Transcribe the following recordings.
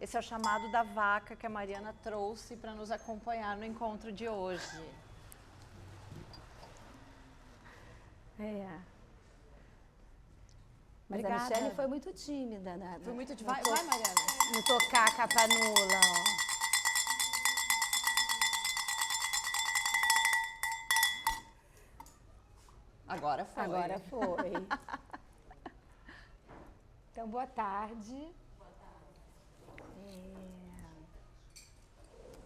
Esse é o chamado da vaca que a Mariana trouxe para nos acompanhar no encontro de hoje. Mas Obrigada. a Michelle foi muito tímida, né? Foi muito de... Vai, Mariana. No tocar a capanula, ó. Agora foi. Agora foi. Então, boa tarde. Boa tarde.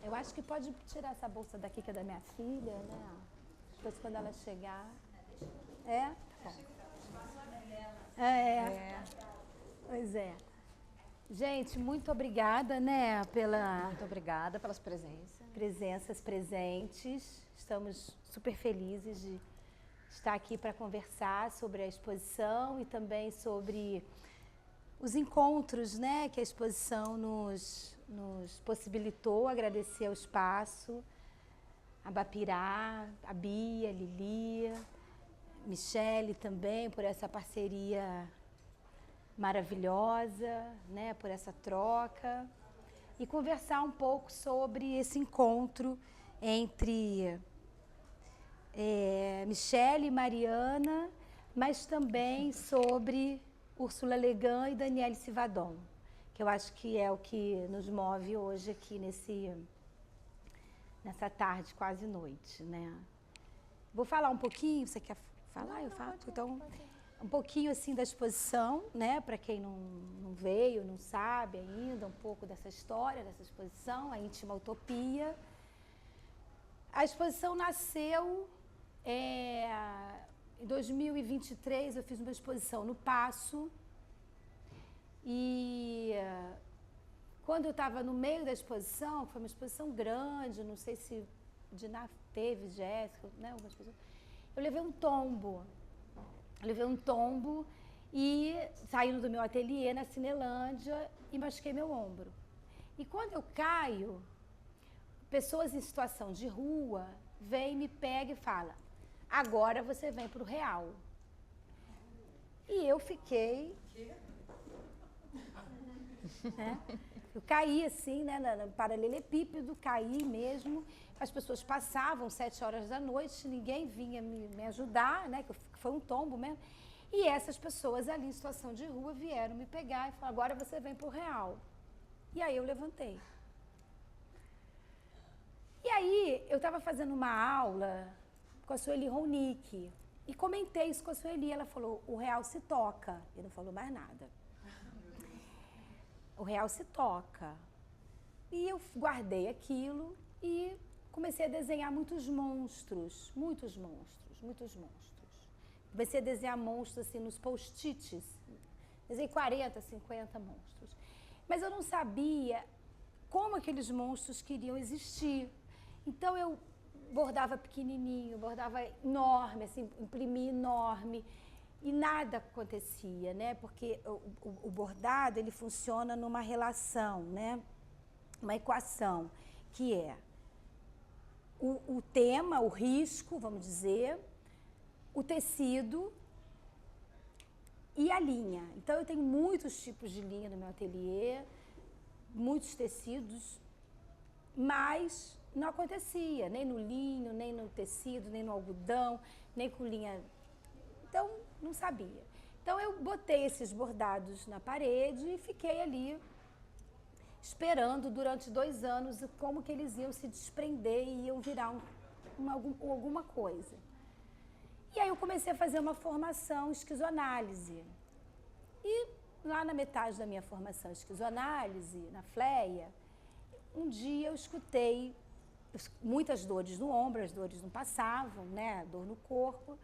Eu acho que pode tirar essa bolsa daqui, que é da minha filha, né? Depois, quando ela chegar... É? Tá bom. Pois é. Gente, muito obrigada, né? Muito obrigada pelas presenças. Presenças presentes. Estamos super felizes de estar aqui para conversar sobre a exposição e também sobre os encontros, né, que a exposição nos possibilitou. Agradecer ao espaço, a Bapirá, a Bia, a Lili, Michelle também por essa parceria maravilhosa, né, por essa troca e conversar um pouco sobre esse encontro entre Michelle e Mariana, mas também sobre Úrsula Le Guin e Daniele Sivadon, que eu acho que é o que nos move hoje aqui nessa tarde, quase noite, né? Vou falar um pouquinho, você quer falar? Eu falo? Então, um pouquinho assim da exposição, né? Para quem não veio, não sabe ainda, um pouco dessa história, dessa exposição, a Íntima Utopia. A exposição nasceu em 2023, eu fiz uma exposição no Paço e quando eu estava no meio da exposição, foi uma exposição grande, não sei se Diná teve, Jéssica, né, algumas pessoas, eu levei um tombo. E saindo do meu ateliê na Cinelândia e machuquei meu ombro. E quando eu caio, pessoas em situação de rua vêm, me pegam e falam: agora você vem para o real. E eu fiquei... Eu caí assim, né, no paralelepípedo, caí mesmo. As pessoas passavam 7 horas da noite, ninguém vinha me ajudar, né, que foi um tombo mesmo. E essas pessoas ali em situação de rua vieram me pegar e falaram: agora você vem para o real. E aí eu levantei. E aí eu estava fazendo uma aula com a Sueli Ronick e comentei isso com a Sueli. Ela falou: o real se toca. E não falou mais nada. O real se toca. E eu guardei aquilo e comecei a desenhar muitos monstros. Comecei a desenhar monstros assim nos post-its. Desenhei 40, 50 monstros. Mas eu não sabia como aqueles monstros queriam existir. Então eu bordava pequenininho, bordava enorme, assim, imprimia enorme. E nada acontecia, né? Porque o bordado, ele funciona numa relação, né? Uma equação, que é o tema, o risco, vamos dizer, o tecido e a linha. Então, eu tenho muitos tipos de linha no meu ateliê, muitos tecidos, mas não acontecia, nem no linho, nem no tecido, nem no algodão, nem com linha... Então, não sabia. Então, eu botei esses bordados na parede e fiquei ali esperando durante 2 anos como que eles iam se desprender e iam virar alguma coisa. E aí eu comecei a fazer uma formação esquizoanálise. E lá na metade da minha formação esquizoanálise, na FLEA, um dia eu escutei muitas dores no ombro, as dores não passavam, né? Dor no corpo.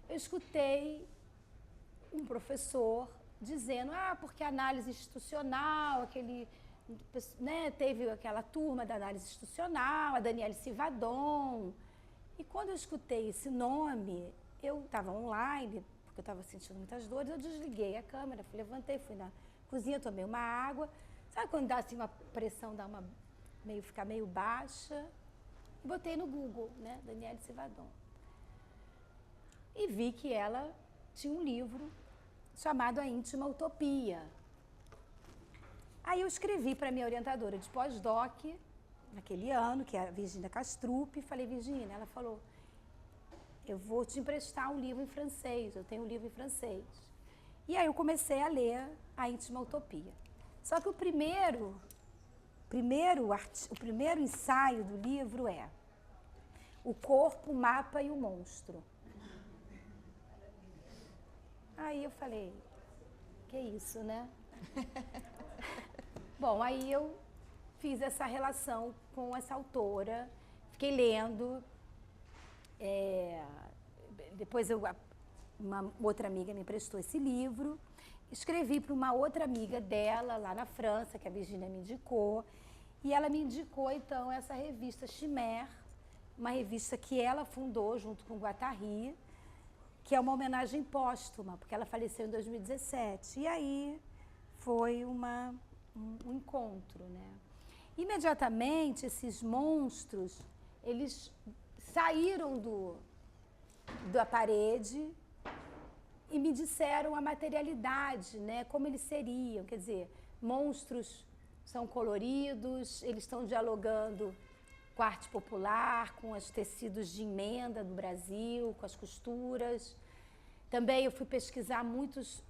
Eu escutei um professor dizendo: porque a análise institucional, né, teve aquela turma da análise institucional, a Daniele Sivadon. E quando eu escutei esse nome, eu estava online, porque eu estava sentindo muitas dores, eu desliguei a câmera, levantei, fui na cozinha, tomei uma água. Sabe quando dá assim uma pressão, ficar meio baixa? E botei no Google, né, Daniele Sivadon. E vi que ela tinha um livro chamado A Íntima Utopia. Aí eu escrevi para minha orientadora de pós-doc, naquele ano, que é a Virginia Castrup, e falei, Virginia, ela falou, eu vou te emprestar um livro em francês, eu tenho um livro em francês. E aí eu comecei a ler A Íntima Utopia. Só que o primeiro ensaio do livro é O Corpo, o Mapa e o Monstro. Aí eu falei, que isso, né? Bom, aí eu fiz essa relação com essa autora, fiquei lendo, depois uma outra amiga me emprestou esse livro, escrevi para uma outra amiga dela, lá na França, que a Virginia me indicou, e ela me indicou, então, essa revista Chimère, uma revista que ela fundou junto com Guattari, que é uma homenagem póstuma, porque ela faleceu em 2017. E aí foi um encontro, né? Imediatamente, esses monstros, eles saíram da parede e me disseram a materialidade, né? Como eles seriam. Quer dizer, monstros são coloridos, eles estão dialogando com a arte popular, com os tecidos de emenda do Brasil, com as costuras. Também eu fui pesquisar muitas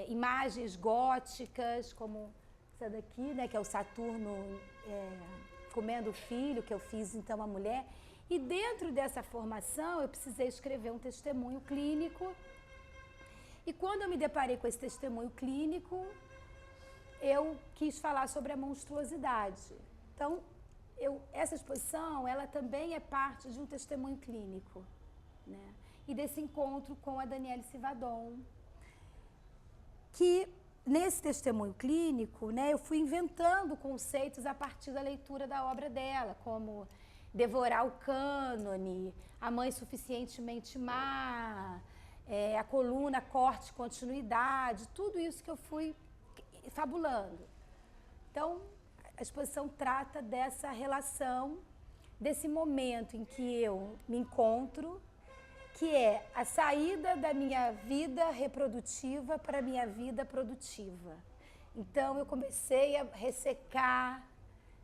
imagens góticas, como essa daqui, né, que é o Saturno comendo o filho, que eu fiz então a mulher. E dentro dessa formação eu precisei escrever um testemunho clínico. E quando eu me deparei com esse testemunho clínico, eu quis falar sobre a monstruosidade. Então, essa exposição, ela também é parte de um testemunho clínico, né? E desse encontro com a Danielle Sivadon, que nesse testemunho clínico, né, eu fui inventando conceitos a partir da leitura da obra dela, como devorar o cânone, a mãe suficientemente má, a coluna, corte, continuidade, tudo isso que eu fui fabulando. Então, a exposição trata dessa relação, desse momento em que eu me encontro, que é a saída da minha vida reprodutiva para a minha vida produtiva. Então, eu comecei a ressecar,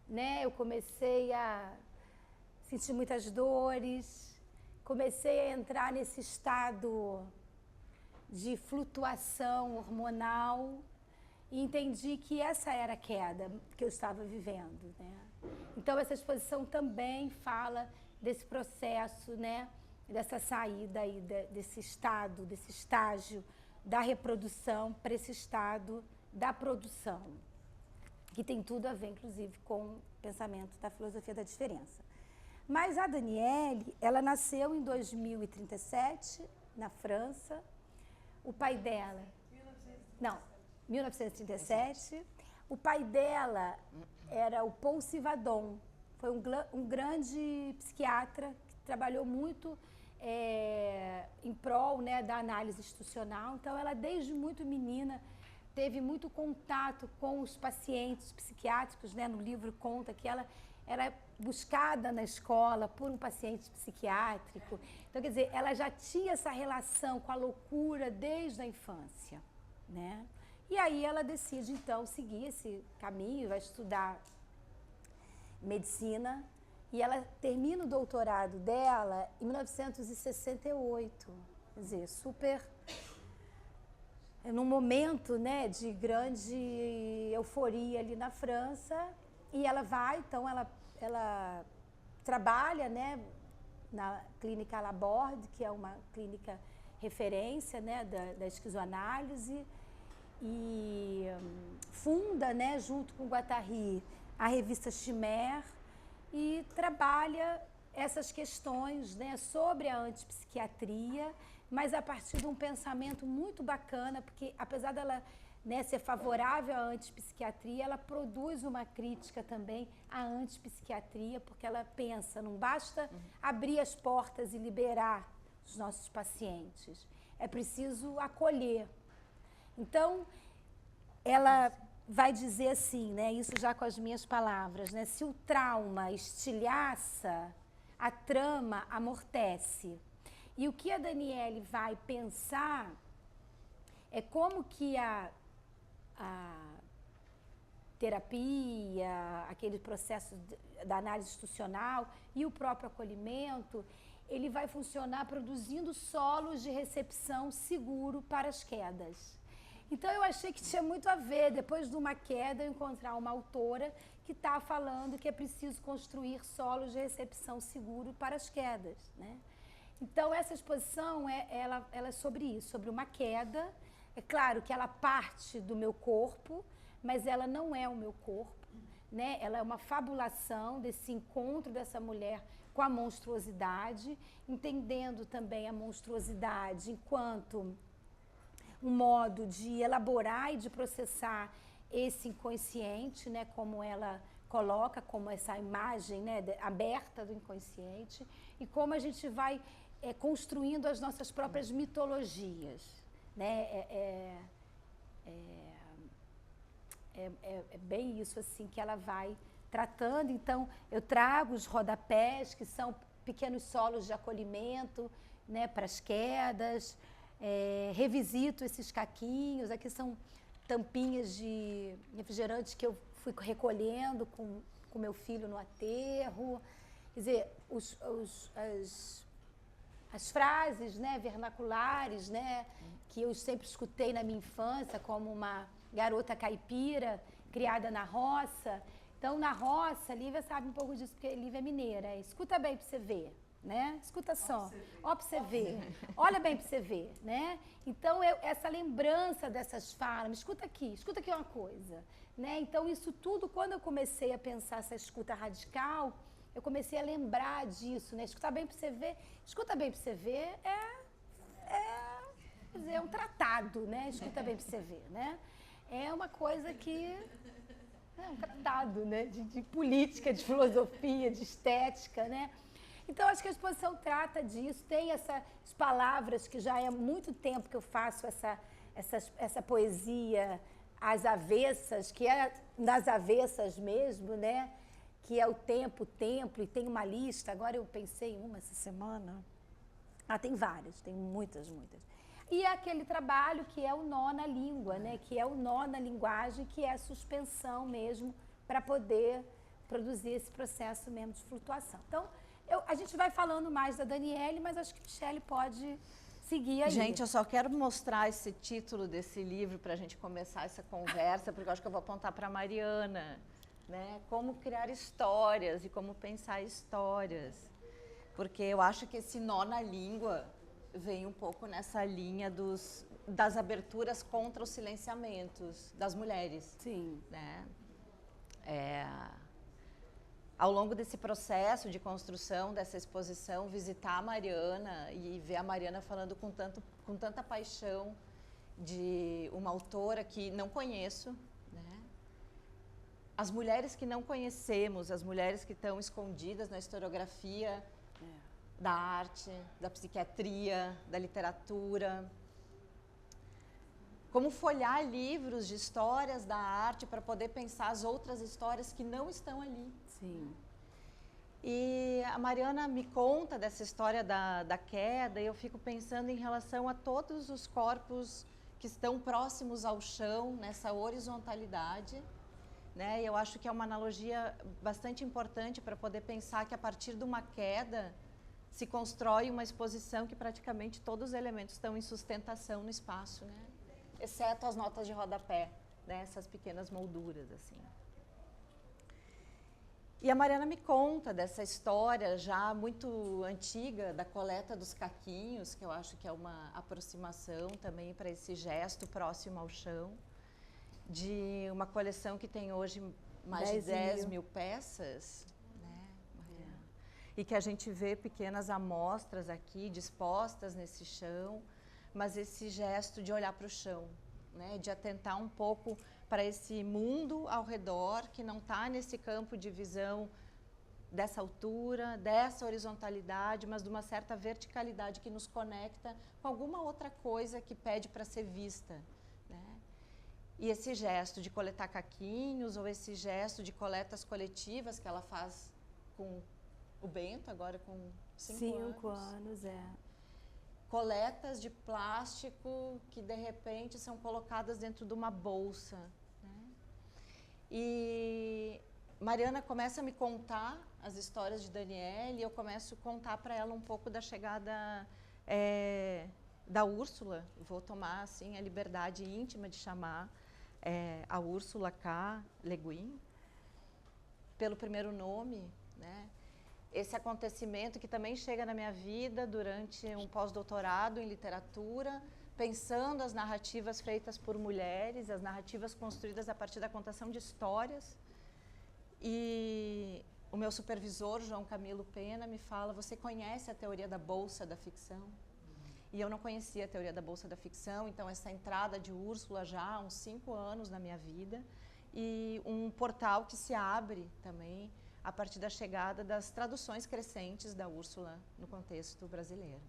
né? Eu comecei a sentir muitas dores, comecei a entrar nesse estado de flutuação hormonal e entendi que essa era a queda que eu estava vivendo, né? Então, essa exposição também fala desse processo, né? Dessa saída aí, desse estado, desse estágio da reprodução para esse estado da produção, que tem tudo a ver, inclusive, com o pensamento da filosofia da diferença. Mas a Danielle, ela nasceu em 2037, na França. O pai dela... 1937. O pai dela era o Paul Sivadon. Foi um grande psiquiatra que trabalhou muito em prol, né, da análise institucional. Então, ela, desde muito menina, teve muito contato com os pacientes psiquiátricos, né? No livro conta que ela era buscada na escola por um paciente psiquiátrico. Então, quer dizer, ela já tinha essa relação com a loucura desde a infância, né? E aí ela decide, então, seguir esse caminho, vai estudar medicina, e ela termina o doutorado dela em 1968. Quer dizer, super... num momento, né, de grande euforia ali na França, e ela vai, então, ela trabalha, né, na clínica Laborde, que é uma clínica referência, né, da esquizoanálise, e funda, né, junto com o Guattari, a revista Chimère, e trabalha essas questões, né, sobre a antipsiquiatria, mas a partir de um pensamento muito bacana, porque apesar dela, né, ser favorável à antipsiquiatria, ela produz uma crítica também à antipsiquiatria, porque ela pensa, não basta abrir as portas e liberar os nossos pacientes, é preciso acolher. Então, ela vai dizer assim, né, isso já com as minhas palavras, né, se o trauma estilhaça, a trama amortece. E o que a Danielle vai pensar é como que terapia, aquele processo da análise institucional e o próprio acolhimento, ele vai funcionar produzindo solos de recepção seguro para as quedas. Então eu achei que tinha muito a ver, depois de uma queda, eu encontrar uma autora que está falando que é preciso construir solos de recepção seguro para as quedas, né? Então essa exposição, ela é sobre isso, sobre uma queda. É claro que ela parte do meu corpo, mas ela não é o meu corpo, né? Ela é uma fabulação desse encontro dessa mulher com a monstruosidade, entendendo também a monstruosidade enquanto um modo de elaborar e de processar esse inconsciente, né? Como ela coloca, como essa imagem, né? Aberta do inconsciente, e como a gente vai construindo as nossas próprias mitologias, né? É bem isso assim que ela vai tratando. Então eu trago os rodapés, que são pequenos solos de acolhimento, né, para as quedas, revisito esses caquinhos. Aqui são tampinhas de refrigerantes que eu fui recolhendo com meu filho no aterro. Quer dizer, as frases, né, vernaculares, né, que eu sempre escutei na minha infância como uma garota caipira, criada na roça. Então, na roça, a Lívia sabe um pouco disso, porque a Lívia é mineira. Escuta bem para você ver, né? Escuta só. Ó para você ver. Olha bem para você ver, né? Então, essa lembrança dessas falas, escuta aqui uma coisa, né? Então, isso tudo, quando eu comecei a pensar essa escuta radical, eu comecei a lembrar disso, né? Escutar bem para você ver. Escuta bem para você ver quer dizer, é um tratado, né? Escuta bem para você ver, né? É uma coisa que é um tratado, né? De política, de filosofia, de estética, né? Então, acho que a exposição trata disso. Tem essas palavras que já é muito tempo que eu faço essa poesia às avessas, que é das avessas mesmo, né? Que é o tempo, e tem uma lista. Agora eu pensei em uma essa semana. Tem várias, tem muitas. E é aquele trabalho que é o nó na língua, né? Que é o nó na linguagem, que é a suspensão mesmo, para poder produzir esse processo mesmo de flutuação. Então, a gente vai falando mais da Daniele, mas acho que a Michele pode seguir aí. Gente, eu só quero mostrar esse título desse livro para a gente começar essa conversa, porque eu acho que eu vou apontar para a Mariana, né? Como criar histórias e como pensar histórias. Porque eu acho que esse nó na língua vem um pouco nessa linha das aberturas contra os silenciamentos das mulheres. Sim. Né? Ao longo desse processo de construção dessa exposição, visitar a Mariana e ver a Mariana falando com tanta paixão de uma autora que não conheço, né? As mulheres que não conhecemos, as mulheres que estão escondidas na historiografia da arte, da psiquiatria, da literatura. Como folhear livros de histórias da arte para poder pensar as outras histórias que não estão ali. Sim. E a Mariana me conta dessa história da queda e eu fico pensando em relação a todos os corpos que estão próximos ao chão, nessa horizontalidade, né? E eu acho que é uma analogia bastante importante para poder pensar que a partir de uma queda se constrói uma exposição que praticamente todos os elementos estão em sustentação no espaço, né? Exceto as notas de rodapé, né? Essas pequenas molduras, assim. E a Mariana me conta dessa história já muito antiga da coleta dos caquinhos, que eu acho que é uma aproximação também para esse gesto próximo ao chão, de uma coleção que tem hoje mais de 10 mil peças, né, Mariana? E que a gente vê pequenas amostras aqui dispostas nesse chão, mas esse gesto de olhar para o chão, né, de atentar um pouco para esse mundo ao redor que não está nesse campo de visão dessa altura, dessa horizontalidade, mas de uma certa verticalidade que nos conecta com alguma outra coisa que pede para ser vista, né? E esse gesto de coletar caquinhos ou esse gesto de coletas coletivas que ela faz com o Bento, agora com 5 anos. Coletas de plástico que de repente são colocadas dentro de uma bolsa, né? E Mariana começa a me contar as histórias de Daniele e eu começo a contar para ela um pouco da chegada da Úrsula. Vou tomar assim a liberdade íntima de chamar a Úrsula K. Le Guin pelo primeiro nome, né? Esse acontecimento que também chega na minha vida durante um pós-doutorado em literatura, pensando as narrativas feitas por mulheres, as narrativas construídas a partir da contação de histórias. E o meu supervisor, João Camilo Pena, me fala: você conhece a teoria da bolsa da ficção? E eu não conhecia a teoria da bolsa da ficção, então essa entrada de Úrsula já há uns 5 anos na minha vida, e um portal que se abre também a partir da chegada das traduções crescentes da Úrsula no contexto brasileiro.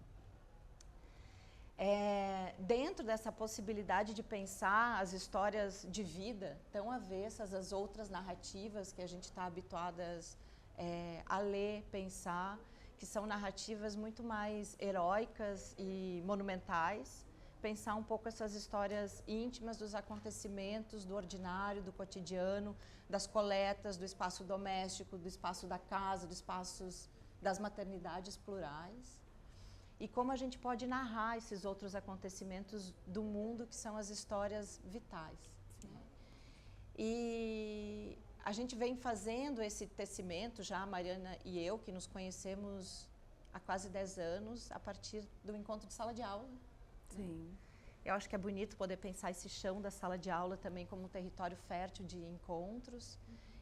Dentro dessa possibilidade de pensar as histórias de vida tão avessas às outras narrativas que a gente está habituadas a ler, pensar, que são narrativas muito mais heróicas e monumentais, pensar um pouco essas histórias íntimas dos acontecimentos, do ordinário, do cotidiano, das coletas, do espaço doméstico, do espaço da casa, dos espaços das maternidades plurais. E como a gente pode narrar esses outros acontecimentos do mundo, que são as histórias vitais, né? E a gente vem fazendo esse tecimento já, a Mariana e eu, que nos conhecemos há quase 10 anos, a partir do encontro de sala de aula. Sim. Eu acho que é bonito poder pensar esse chão da sala de aula também como um território fértil de encontros.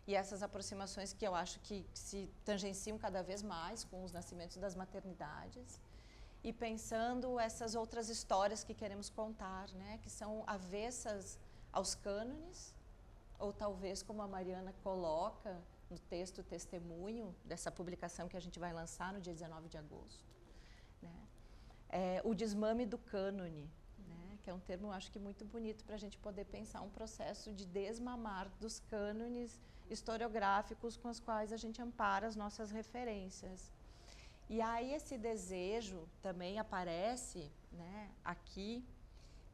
E essas aproximações que eu acho que se tangenciam cada vez mais com os nascimentos das maternidades. E pensando essas outras histórias que queremos contar, né, que são avessas aos cânones, ou talvez, como a Mariana coloca no texto testemunho dessa publicação que a gente vai lançar no dia 19 de agosto, né, o desmame do cânone, né, que é um termo, eu acho que muito bonito para a gente poder pensar um processo de desmamar dos cânones historiográficos com os quais a gente ampara as nossas referências. E aí esse desejo também aparece, né, aqui,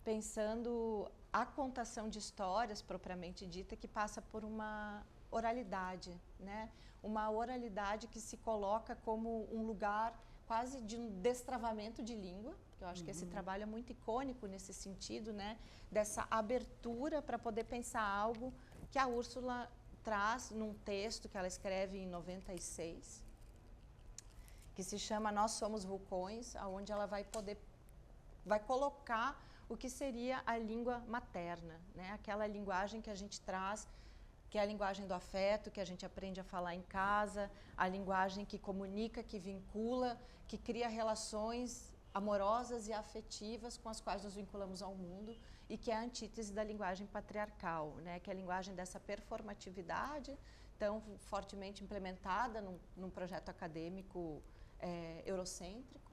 pensando a contação de histórias propriamente dita, que passa por uma oralidade, né? Uma oralidade que se coloca como um lugar quase de um destravamento de língua, que eu acho que esse trabalho é muito icônico nesse sentido, né? Dessa abertura para poder pensar algo que a Úrsula traz num texto que ela escreve em 96, que se chama Nós Somos Vulcões, onde ela vai colocar o que seria a língua materna, né? Aquela linguagem que a gente traz, que é a linguagem do afeto, que a gente aprende a falar em casa, a linguagem que comunica, que vincula, que cria relações amorosas e afetivas com as quais nos vinculamos ao mundo, e que é a antítese da linguagem patriarcal, né? Que é a linguagem dessa performatividade tão fortemente implementada num projeto acadêmico eurocêntrico.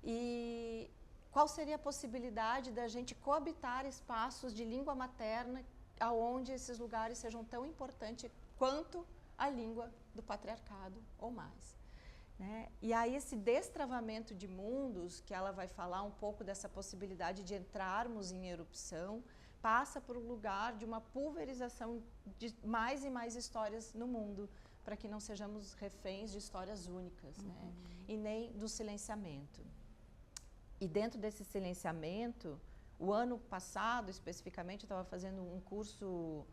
E qual seria a possibilidade da gente coabitar espaços de língua materna aonde esses lugares sejam tão importantes quanto a língua do patriarcado ou mais, né? E aí esse destravamento de mundos, que ela vai falar um pouco dessa possibilidade de entrarmos em erupção, passa por um lugar de uma pulverização de mais e mais histórias no mundo, para que não sejamos reféns de histórias únicas, né? E nem do silenciamento. E dentro desse silenciamento, o ano passado, especificamente, eu estava fazendo um curso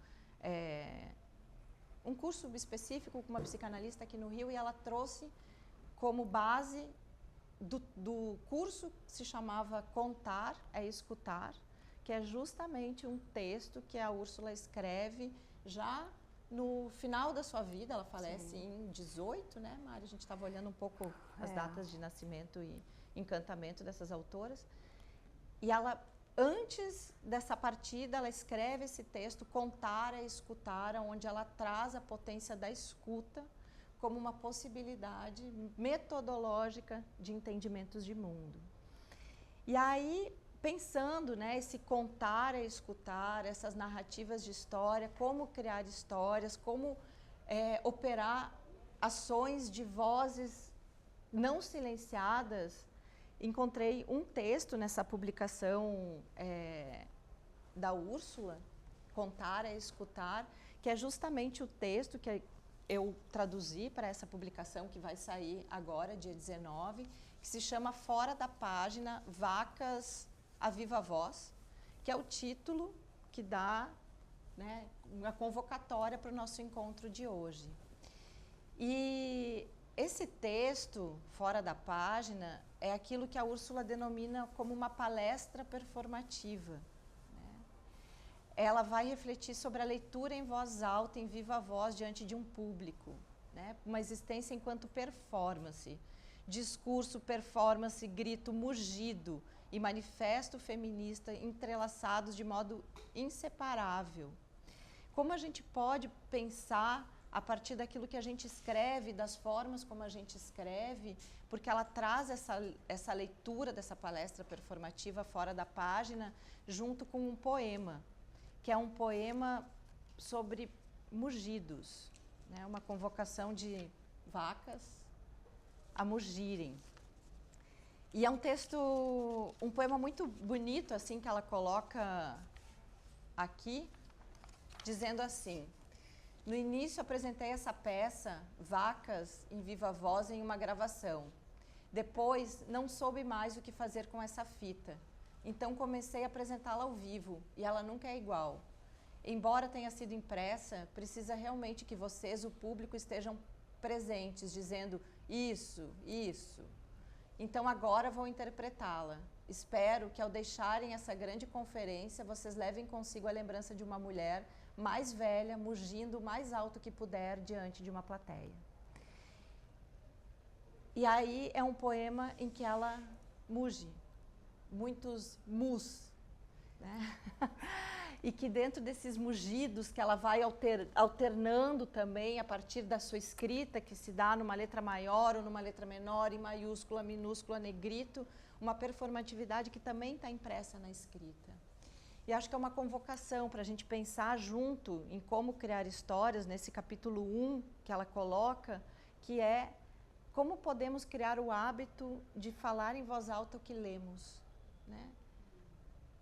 específico com uma psicanalista aqui no Rio, e ela trouxe como base do curso que se chamava Contar é Escutar, que é justamente um texto que a Úrsula escreve já no final da sua vida. Ela falece em 18, né, Mari? A gente estava olhando um pouco as datas de nascimento e encantamento dessas autoras. E ela, antes dessa partida, ela escreve esse texto, Contar é Escutar, onde ela traz a potência da escuta como uma possibilidade metodológica de entendimentos de mundo. E aí, pensando, né, esse contar é escutar, essas narrativas de história, como criar histórias, como operar ações de vozes não silenciadas, encontrei um texto nessa publicação da Úrsula, Contar é Escutar, que é justamente o texto que eu traduzi para essa publicação que vai sair agora, dia 19, que se chama Fora da Página, Vacas à Viva Voz, que é o título que dá, né, uma convocatória para o nosso encontro de hoje. E esse texto, Fora da Página, é aquilo que a Úrsula denomina como uma palestra performativa. Ela vai refletir sobre a leitura em voz alta, em viva voz, diante de um público, né? Uma existência enquanto performance, discurso, performance, grito, mugido e manifesto feminista entrelaçados de modo inseparável. Como a gente pode pensar a partir daquilo que a gente escreve, das formas como a gente escreve, porque ela traz essa leitura dessa palestra performativa Fora da Página junto com um poema, que é um poema sobre mugidos, né? Uma convocação de vacas a mugirem. E é um texto, um poema muito bonito, assim, que ela coloca aqui, dizendo assim: no início apresentei essa peça, Vacas em Viva Voz, em uma gravação. Depois não soube mais o que fazer com essa fita. Então comecei a apresentá-la ao vivo, e ela nunca é igual. Embora tenha sido impressa, precisa realmente que vocês, o público, estejam presentes, dizendo isso, isso. Então agora vou interpretá-la. Espero que ao deixarem essa grande conferência, vocês levem consigo a lembrança de uma mulher mais velha, mugindo o mais alto que puder diante de uma plateia. E aí é um poema em que ela muge. Muitos mus, né? E que dentro desses mugidos que ela vai alternando também a partir da sua escrita, que se dá numa letra maior ou numa letra menor, em maiúscula, minúscula, negrito, uma performatividade que também está impressa na escrita. E acho que é uma convocação para a gente pensar junto em como criar histórias, nesse capítulo 1 que ela coloca, que é como podemos criar o hábito de falar em voz alta o que lemos. Né?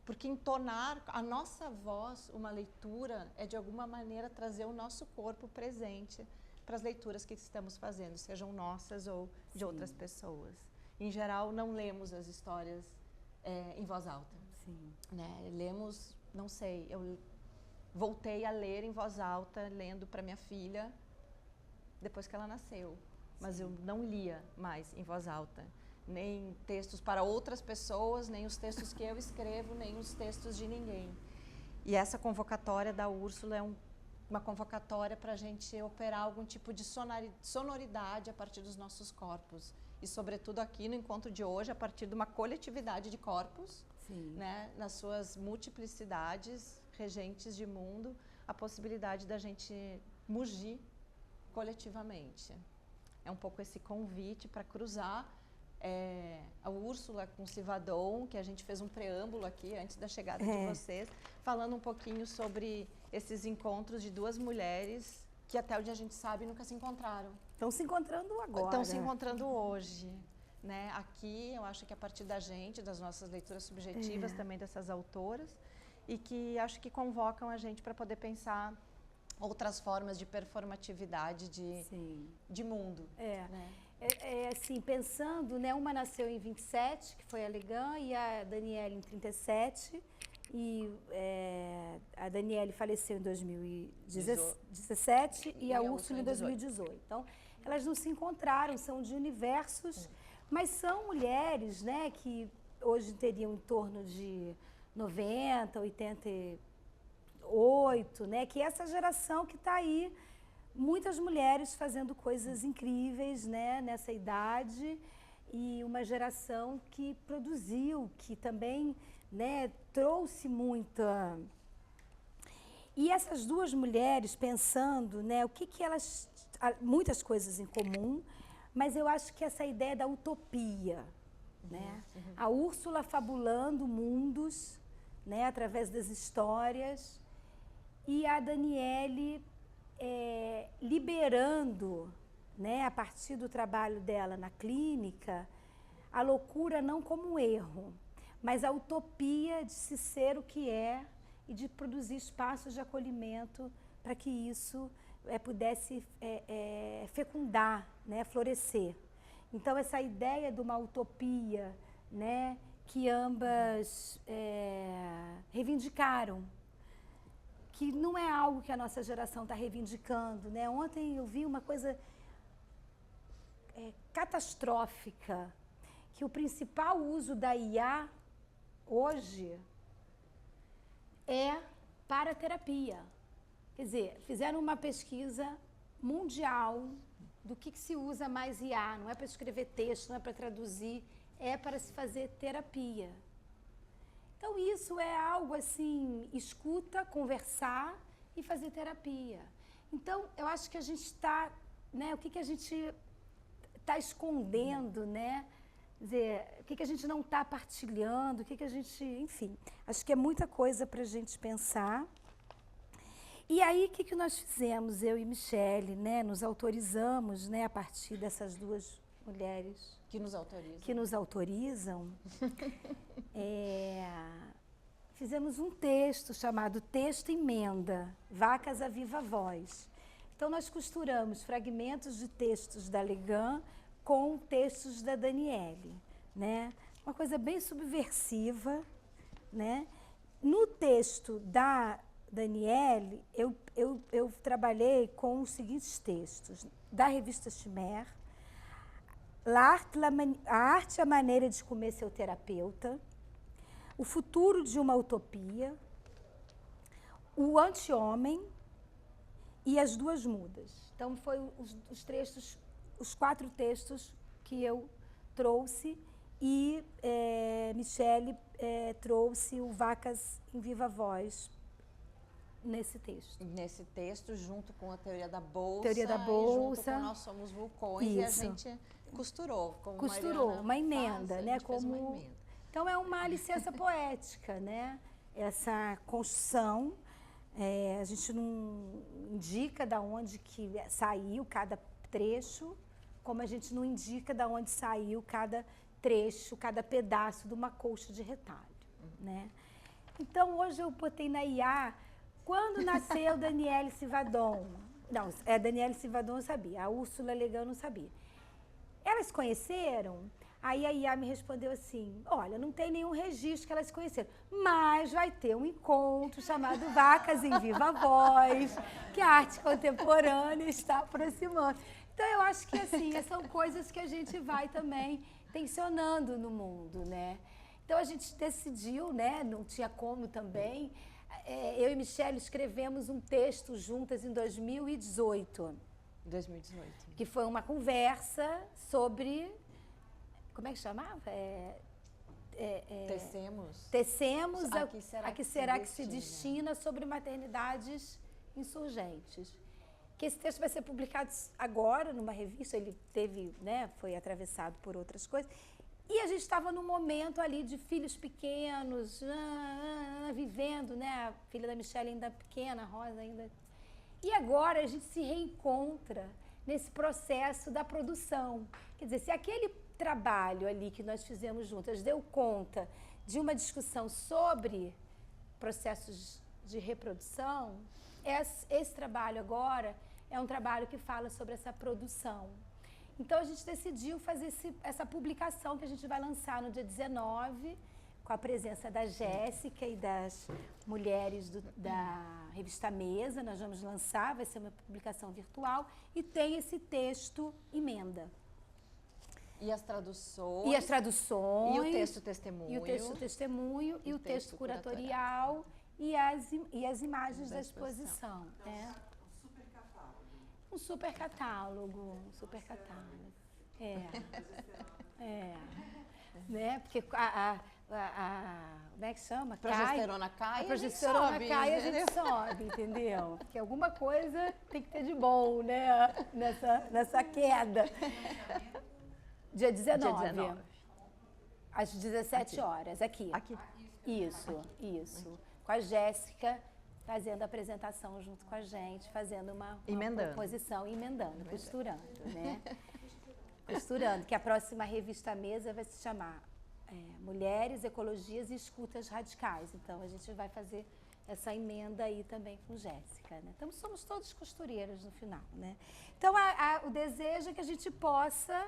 Porque entonar a nossa voz, uma leitura, é de alguma maneira trazer o nosso corpo presente para as leituras que estamos fazendo, sejam nossas ou de outras pessoas. Em geral, não lemos as histórias em voz alta. Sim. Né? Lemos, não sei, eu voltei a ler em voz alta, lendo para minha filha, depois que ela nasceu. Mas eu não lia mais em voz alta. Nem textos para outras pessoas, nem os textos que eu escrevo, nem os textos de ninguém. E essa convocatória da Úrsula é uma convocatória para a gente operar algum tipo de sonoridade a partir dos nossos corpos. E, sobretudo, aqui no encontro de hoje, a partir de uma coletividade de corpos, né, nas suas multiplicidades, regentes de mundo, a possibilidade da gente mugir coletivamente. É um pouco esse convite para cruzar a Úrsula com Civadon, que a gente fez um preâmbulo aqui antes da chegada de vocês, falando um pouquinho sobre esses encontros de duas mulheres que até onde a gente sabe nunca se encontraram. Estão se encontrando agora. Estão se encontrando hoje. Né? Aqui, eu acho que a partir da gente, das nossas leituras subjetivas também dessas autoras, e que acho que convocam a gente para poder pensar outras formas de performatividade de mundo. Né? Assim, pensando, né, uma nasceu em 27, que foi a Legan, e a Daniele em 37, e a Daniele faleceu em 2017 e a Úrsula em 2018. Então, elas não se encontraram, são de universos, mas são mulheres, né, que hoje teriam em torno de 90, 88, né, que é essa geração que está aí, muitas mulheres fazendo coisas incríveis, né, nessa idade, e uma geração que produziu, que também, né, trouxe muita... E essas duas mulheres pensando, né, o que elas... Muitas coisas em comum, mas eu acho que essa ideia da utopia, né? A Úrsula fabulando mundos, né, através das histórias, e a Daniele liberando, né, a partir do trabalho dela na clínica, a loucura não como um erro, mas a utopia de se ser o que é e de produzir espaços de acolhimento para que isso pudesse fecundar, né, florescer. Então, essa ideia de uma utopia, né, que ambas reivindicaram, que não é algo que a nossa geração está reivindicando, né? Ontem eu vi uma coisa catastrófica, que o principal uso da IA hoje é para terapia. Quer dizer, fizeram uma pesquisa mundial do que se usa mais IA, não é para escrever texto, não é para traduzir, é para se fazer terapia. Então, isso é algo assim, escuta, conversar e fazer terapia. Então, eu acho que a gente está, né, o que a gente está escondendo, né? Quer dizer, o que a gente não está partilhando, o que a gente, enfim, acho que é muita coisa para a gente pensar. E aí, o que nós fizemos, eu e Michele, né? Nos autorizamos, né, a partir dessas duas mulheres que nos autorizam, fizemos um texto chamado Texto Emenda, Vacas à Viva Voz. Então, nós costuramos fragmentos de textos da Legan com textos da Daniele, né? Uma coisa bem subversiva, né? No texto da Daniele, eu trabalhei com os seguintes textos, da revista Chimer, A Arte e a Maneira de Comer Seu Terapeuta, O Futuro de uma Utopia, O Anti-Homem e As Duas Mudas. Então, foram os 4 textos que eu trouxe e Michele trouxe o Vacas em Viva Voz nesse texto. Nesse texto, junto com a Teoria da Bolsa, e junto com Nós Somos Vulcões, isso. E a gente costurou. Uma emenda, né? Uma emenda. Então, é uma licença poética, né? Essa construção, a gente não indica de onde que saiu cada trecho, como a gente não indica de onde saiu cada trecho, cada pedaço de uma colcha de retalho, né? Então, hoje eu botei na IA, quando nasceu Daniele Sivadon. Não, Daniele Sivadon eu sabia, a Úrsula Legan eu não sabia. Elas se conheceram? Aí a IA me respondeu assim, olha, não tem nenhum registro que elas se conheceram, mas vai ter um encontro chamado Vacas em Viva Voz, que a arte contemporânea está aproximando. Então, eu acho que assim, são coisas que a gente vai também tensionando no mundo, né? Então, a gente decidiu, né, não tinha como também, eu e Michele escrevemos um texto juntas em 2018. 2018. Que foi uma conversa sobre... Como é que chamava? Tecemos a que será que se destina sobre maternidades insurgentes. Que esse texto vai ser publicado agora numa revista, ele teve, né, foi atravessado por outras coisas. E a gente estava num momento ali de filhos pequenos, vivendo, né? A filha da Michele ainda pequena, a Rosa ainda. E agora a gente se reencontra nesse processo da produção. Quer dizer, se aquele trabalho ali que nós fizemos juntas deu conta de uma discussão sobre processos de reprodução, esse trabalho agora é um trabalho que fala sobre essa produção. Então, a gente decidiu fazer essa publicação que a gente vai lançar no dia 19, com a presença da Jéssica e das mulheres da revista Mesa. Nós vamos lançar, vai ser uma publicação virtual, e tem esse texto emenda. E as traduções. E as traduções. E o texto testemunho. E o texto testemunho, e o texto curatorial, e as imagens da exposição. Um super catálogo. Né? Porque como é que chama? Progesterona cai, a progesterona cai e a gente sobe, entendeu? Porque alguma coisa tem que ter de bom, né? Nessa queda. Dia 19. Às 17 horas, aqui. Isso. Com a Jéssica fazendo a apresentação junto com a gente, fazendo uma proposição, emendando, costurando, né? Costurando, que a próxima revista Mesa vai se chamar Mulheres, Ecologias e Escutas Radicais. Então, a gente vai fazer essa emenda aí também com Jéssica, né? Então, somos todos costureiras no final, né? Então, o desejo é que a gente possa...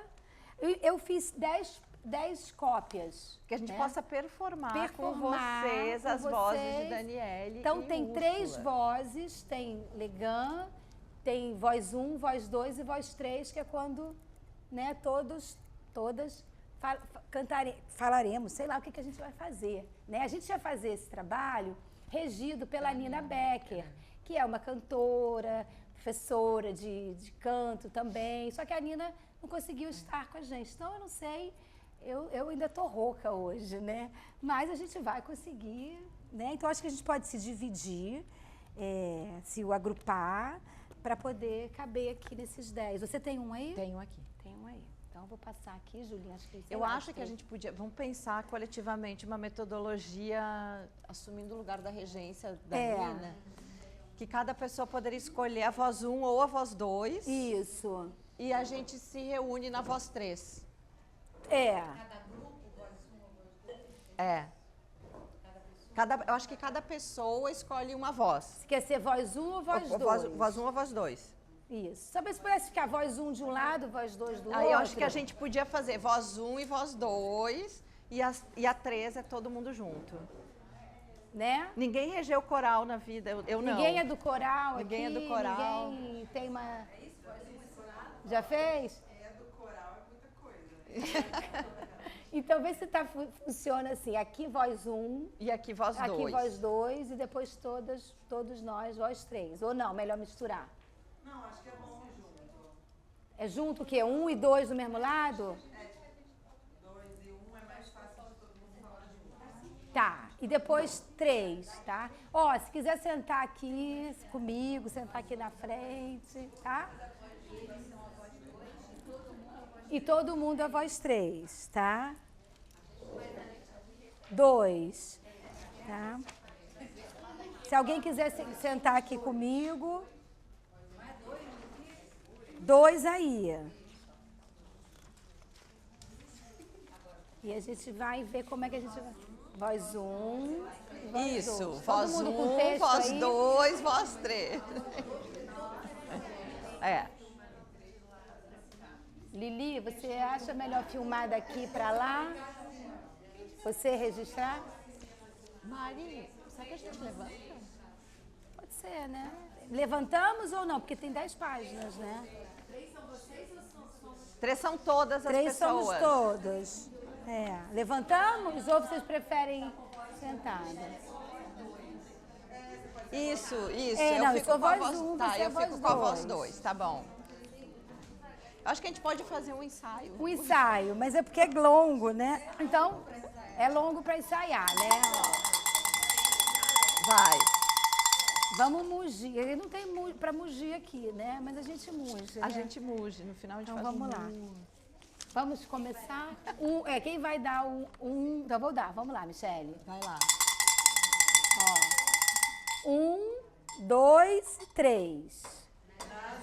Eu fiz 10 cópias. Que a gente né? possa performar com vocês com as vozes de vocês. Daniele Então, e tem Úrsula. 3 vozes, tem Legan, tem voz 1, voz 2 e voz 3, que é quando, né, todas falaremos, sei lá o que a gente vai fazer. Né? A gente vai fazer esse trabalho regido pela Nina Becker, que é uma cantora, professora de canto também, só que a Nina não conseguiu estar com a gente. Então, eu não sei, eu ainda estou rouca hoje, né? Mas a gente vai conseguir, né? Então, acho que a gente pode se dividir, se agrupar, para poder caber aqui nesses 10. Você tem um aí? Tenho aqui. Tem um aí. Então, eu vou passar aqui, Julinha. Acho que Eu acho que a gente podia... Vamos pensar coletivamente uma metodologia assumindo o lugar da regência da Nina. Que cada pessoa poderia escolher a voz 1 ou a voz 2. Isso. E a gente se reúne na voz 3. Cada grupo, voz 1 ou voz 2? Eu acho que cada pessoa escolhe uma voz. Você quer ser voz 1 ou voz 2? Voz 1 ou voz 2. Isso. Talvez pudesse ficar voz 1 de um lado, voz 2 do outro. Aí eu acho que a gente podia fazer voz 1 e voz 2. E a 3 é todo mundo junto. Né? Ninguém regeu coral na vida, eu não. Ninguém é do coral Ninguém aqui, é do coral. Ninguém tem uma... É isso, já fez? É do coral, é muita coisa. Então, vê se funciona assim, aqui voz 1. E aqui voz 2. Aqui voz 2 e depois todos nós, voz 3. Ou não, melhor misturar? Não, acho que é bom junto. É junto o quê? 1 e 2 do mesmo lado? 2 e 1 é mais fácil de todo mundo falar junto. Tá, e depois 3, tá? Ó, se quiser sentar aqui comigo, sentar aqui na frente, tá? E todo mundo é voz 3, tá? 2, tá? Se alguém quiser sentar aqui comigo, 2 aí. E a gente vai ver como é que a gente vai. Voz 1, voz Isso, 2. voz 1, voz 2, voz 3. Lili, você acha melhor filmar daqui para lá? Você registrar? Mari, será que a gente levanta? Pode ser, né? Levantamos ou não? Porque tem 10 páginas, né? 3 são vocês ou são 3 são todas as 3 pessoas. somos todos. Levantamos ou vocês preferem sentadas? Isso. Não, eu fico com a voz 1, tá, você eu voz fico com a voz 2. 2, tá bom. Acho que a gente pode fazer um ensaio. Um ensaio, mas é porque é longo, né? Então, é longo para ensaiar, né? Vai. Vamos mugir. Ele não tem para mugir aqui, né? Mas a gente muge. A né? gente muge, no final a gente Então faz vamos um lá. mu. Vamos começar? Quem vai dar então vou dar. Vamos lá, Michele. Vai lá. Ó. 1, 2 e 3.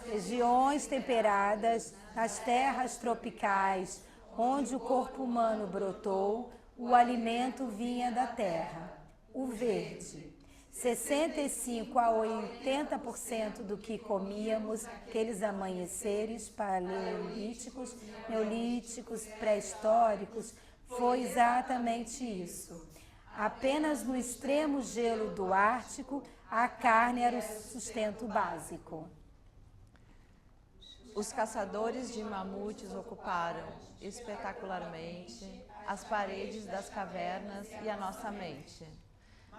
Regiões temperadas, nas terras tropicais, onde o corpo humano brotou, o alimento vinha da terra, o verde. 65 a 80% do que comíamos, aqueles amanheceres paleolíticos, neolíticos, pré-históricos, foi exatamente isso. Apenas no extremo gelo do Ártico, a carne era o sustento básico. Os caçadores de mamutes ocuparam espetacularmente as paredes das cavernas e a nossa mente.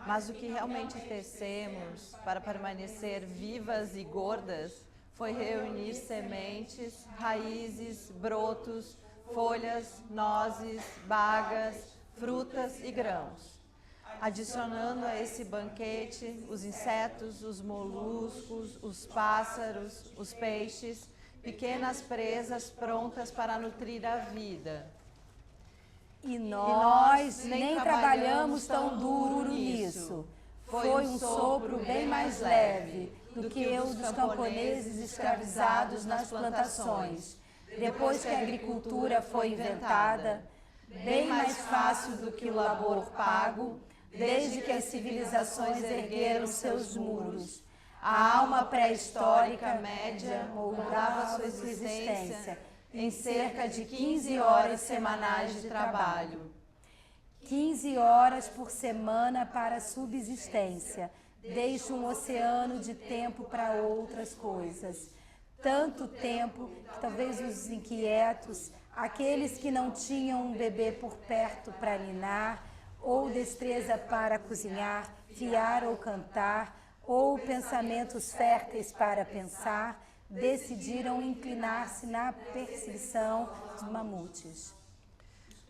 Mas o que realmente tecemos para permanecer vivas e gordas foi reunir sementes, raízes, brotos, folhas, nozes, bagas, frutas e grãos. Adicionando a esse banquete os insetos, os moluscos, os pássaros, os peixes, pequenas presas prontas para nutrir a vida. E nós nem trabalhamos tão duro nisso. Foi um sopro bem mais leve do que o dos camponeses escravizados nas plantações. Depois que a agricultura foi inventada, bem mais fácil do que o labor pago, desde que as civilizações ergueram seus muros. A alma pré-histórica média moldava sua existência em cerca de 15 horas semanais de trabalho. 15 horas por semana para subsistência. Deixa um oceano de tempo para outras coisas. Tanto tempo que talvez os inquietos, aqueles que não tinham um bebê por perto para ninar, ou destreza para cozinhar, fiar ou cantar, ou pensamentos férteis para pensar, decidiram inclinar-se na perseguição dos mamutes.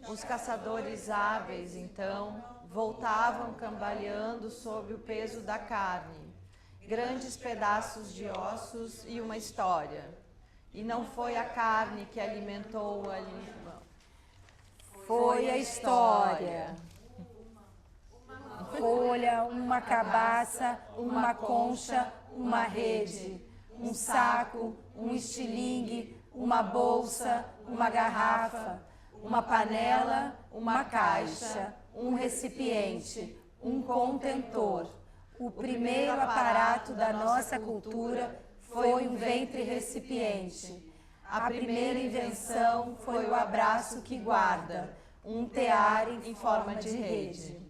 Os caçadores hábeis, então, voltavam cambaleando sob o peso da carne, grandes pedaços de ossos e uma história. E não foi a carne que alimentou a língua. Foi a história. Folha, uma cabaça, uma concha, uma rede, um saco, um estilingue, uma bolsa, uma garrafa, uma panela, uma caixa, um recipiente, um contentor. O primeiro aparato da nossa cultura foi um ventre-recipiente. A primeira invenção foi o abraço que guarda, um tear em forma de rede.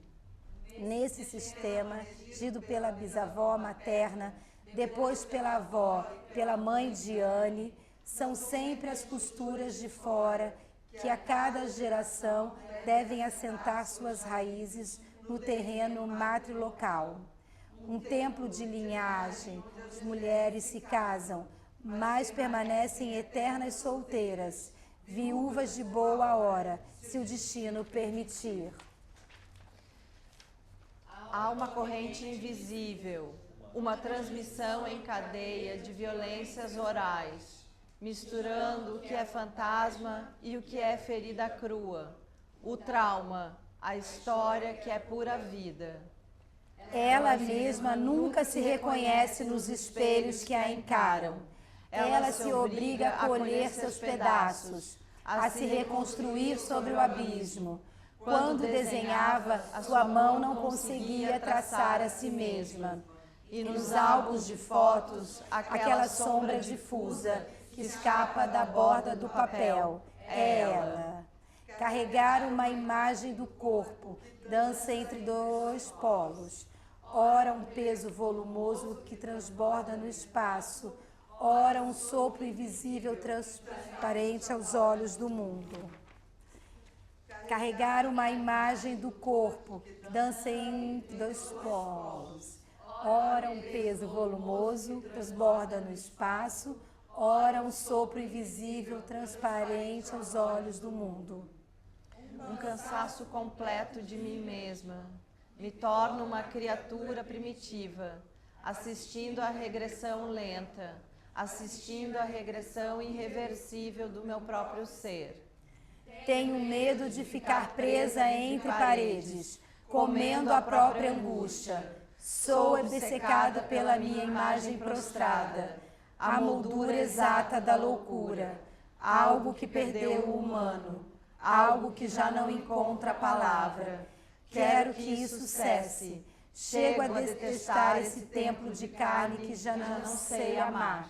Nesse sistema, tido pela bisavó materna, depois pela avó, pela mãe Diane, são sempre as costuras de fora que a cada geração devem assentar suas raízes no terreno matrilocal. Um templo de linhagem, as mulheres se casam, mas permanecem eternas solteiras, viúvas de boa hora, se o destino permitir. Há uma corrente invisível, uma transmissão em cadeia de violências orais, misturando o que é fantasma e o que é ferida crua, o trauma, a história que é pura vida. Ela mesma nunca se reconhece nos espelhos que a encaram. Ela se obriga a colher seus pedaços, a se reconstruir sobre o abismo. Quando desenhava, sua mão não conseguia traçar a si mesma. E nos álbuns de fotos, aquela sombra difusa que escapa da borda do papel. É ela. Carregar uma imagem do corpo, dança entre dois polos. Ora um peso volumoso que transborda no espaço, ora um sopro invisível transparente aos olhos do mundo. Carregar uma imagem do corpo, dança entre dois polos. Ora um peso volumoso, transborda no espaço, ora um sopro invisível, transparente aos olhos do mundo. Um cansaço completo de mim mesma. Me torno uma criatura primitiva, assistindo à regressão lenta, assistindo à regressão irreversível do meu próprio ser. Tenho medo de ficar presa entre paredes, comendo a própria angústia. Sou obcecada pela minha imagem prostrada, a moldura exata da loucura, algo que perdeu o humano, algo que já não encontra a palavra. Quero que isso cesse. Chego a detestar esse templo de carne que já não sei amar.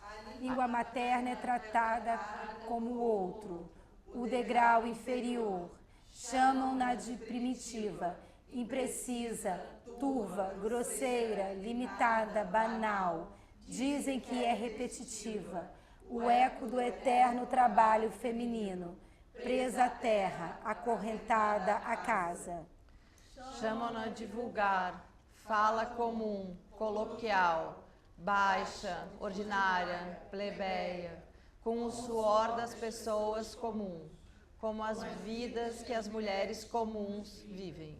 A língua materna é tratada como o outro, o degrau inferior. Chamam-na de primitiva, imprecisa, turva, grosseira, limitada, banal. Dizem que é repetitiva, o eco do eterno trabalho feminino, presa à terra, acorrentada à casa. Chamam-na de vulgar, fala comum, coloquial, baixa, ordinária, plebeia, com o suor das pessoas comum, como as vidas que as mulheres comuns vivem.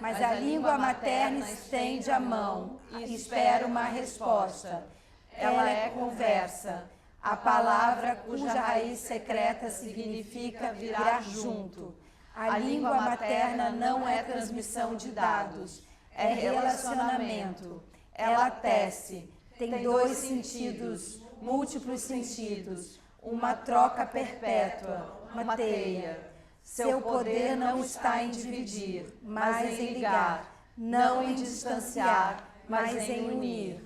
Mas a língua materna estende a mão e espera uma resposta. Ela é conversa, a palavra cuja raiz secreta significa virar junto. A língua materna não é transmissão de dados, é relacionamento. Ela tece, tem dois sentidos, múltiplos sentidos, uma troca perpétua, uma teia. Seu poder não está em dividir, mas em ligar, não em distanciar, mas em unir.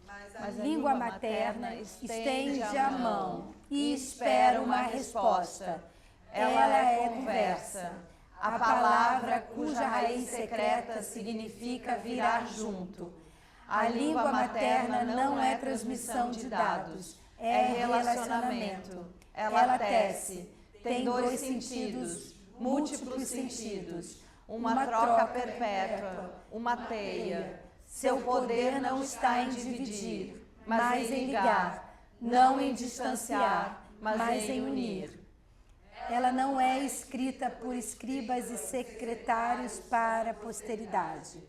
Mas a língua materna estende a mão e espera uma resposta. Ela é conversa. A palavra cuja raiz secreta significa virar junto. A língua materna não é transmissão de dados, é relacionamento. Ela tece, tem dois sentidos, múltiplos sentidos, uma troca perpétua, uma teia. Seu poder não está em dividir, mas em ligar, não em distanciar, mas em unir. Ela não é escrita por escribas e secretários para a posteridade.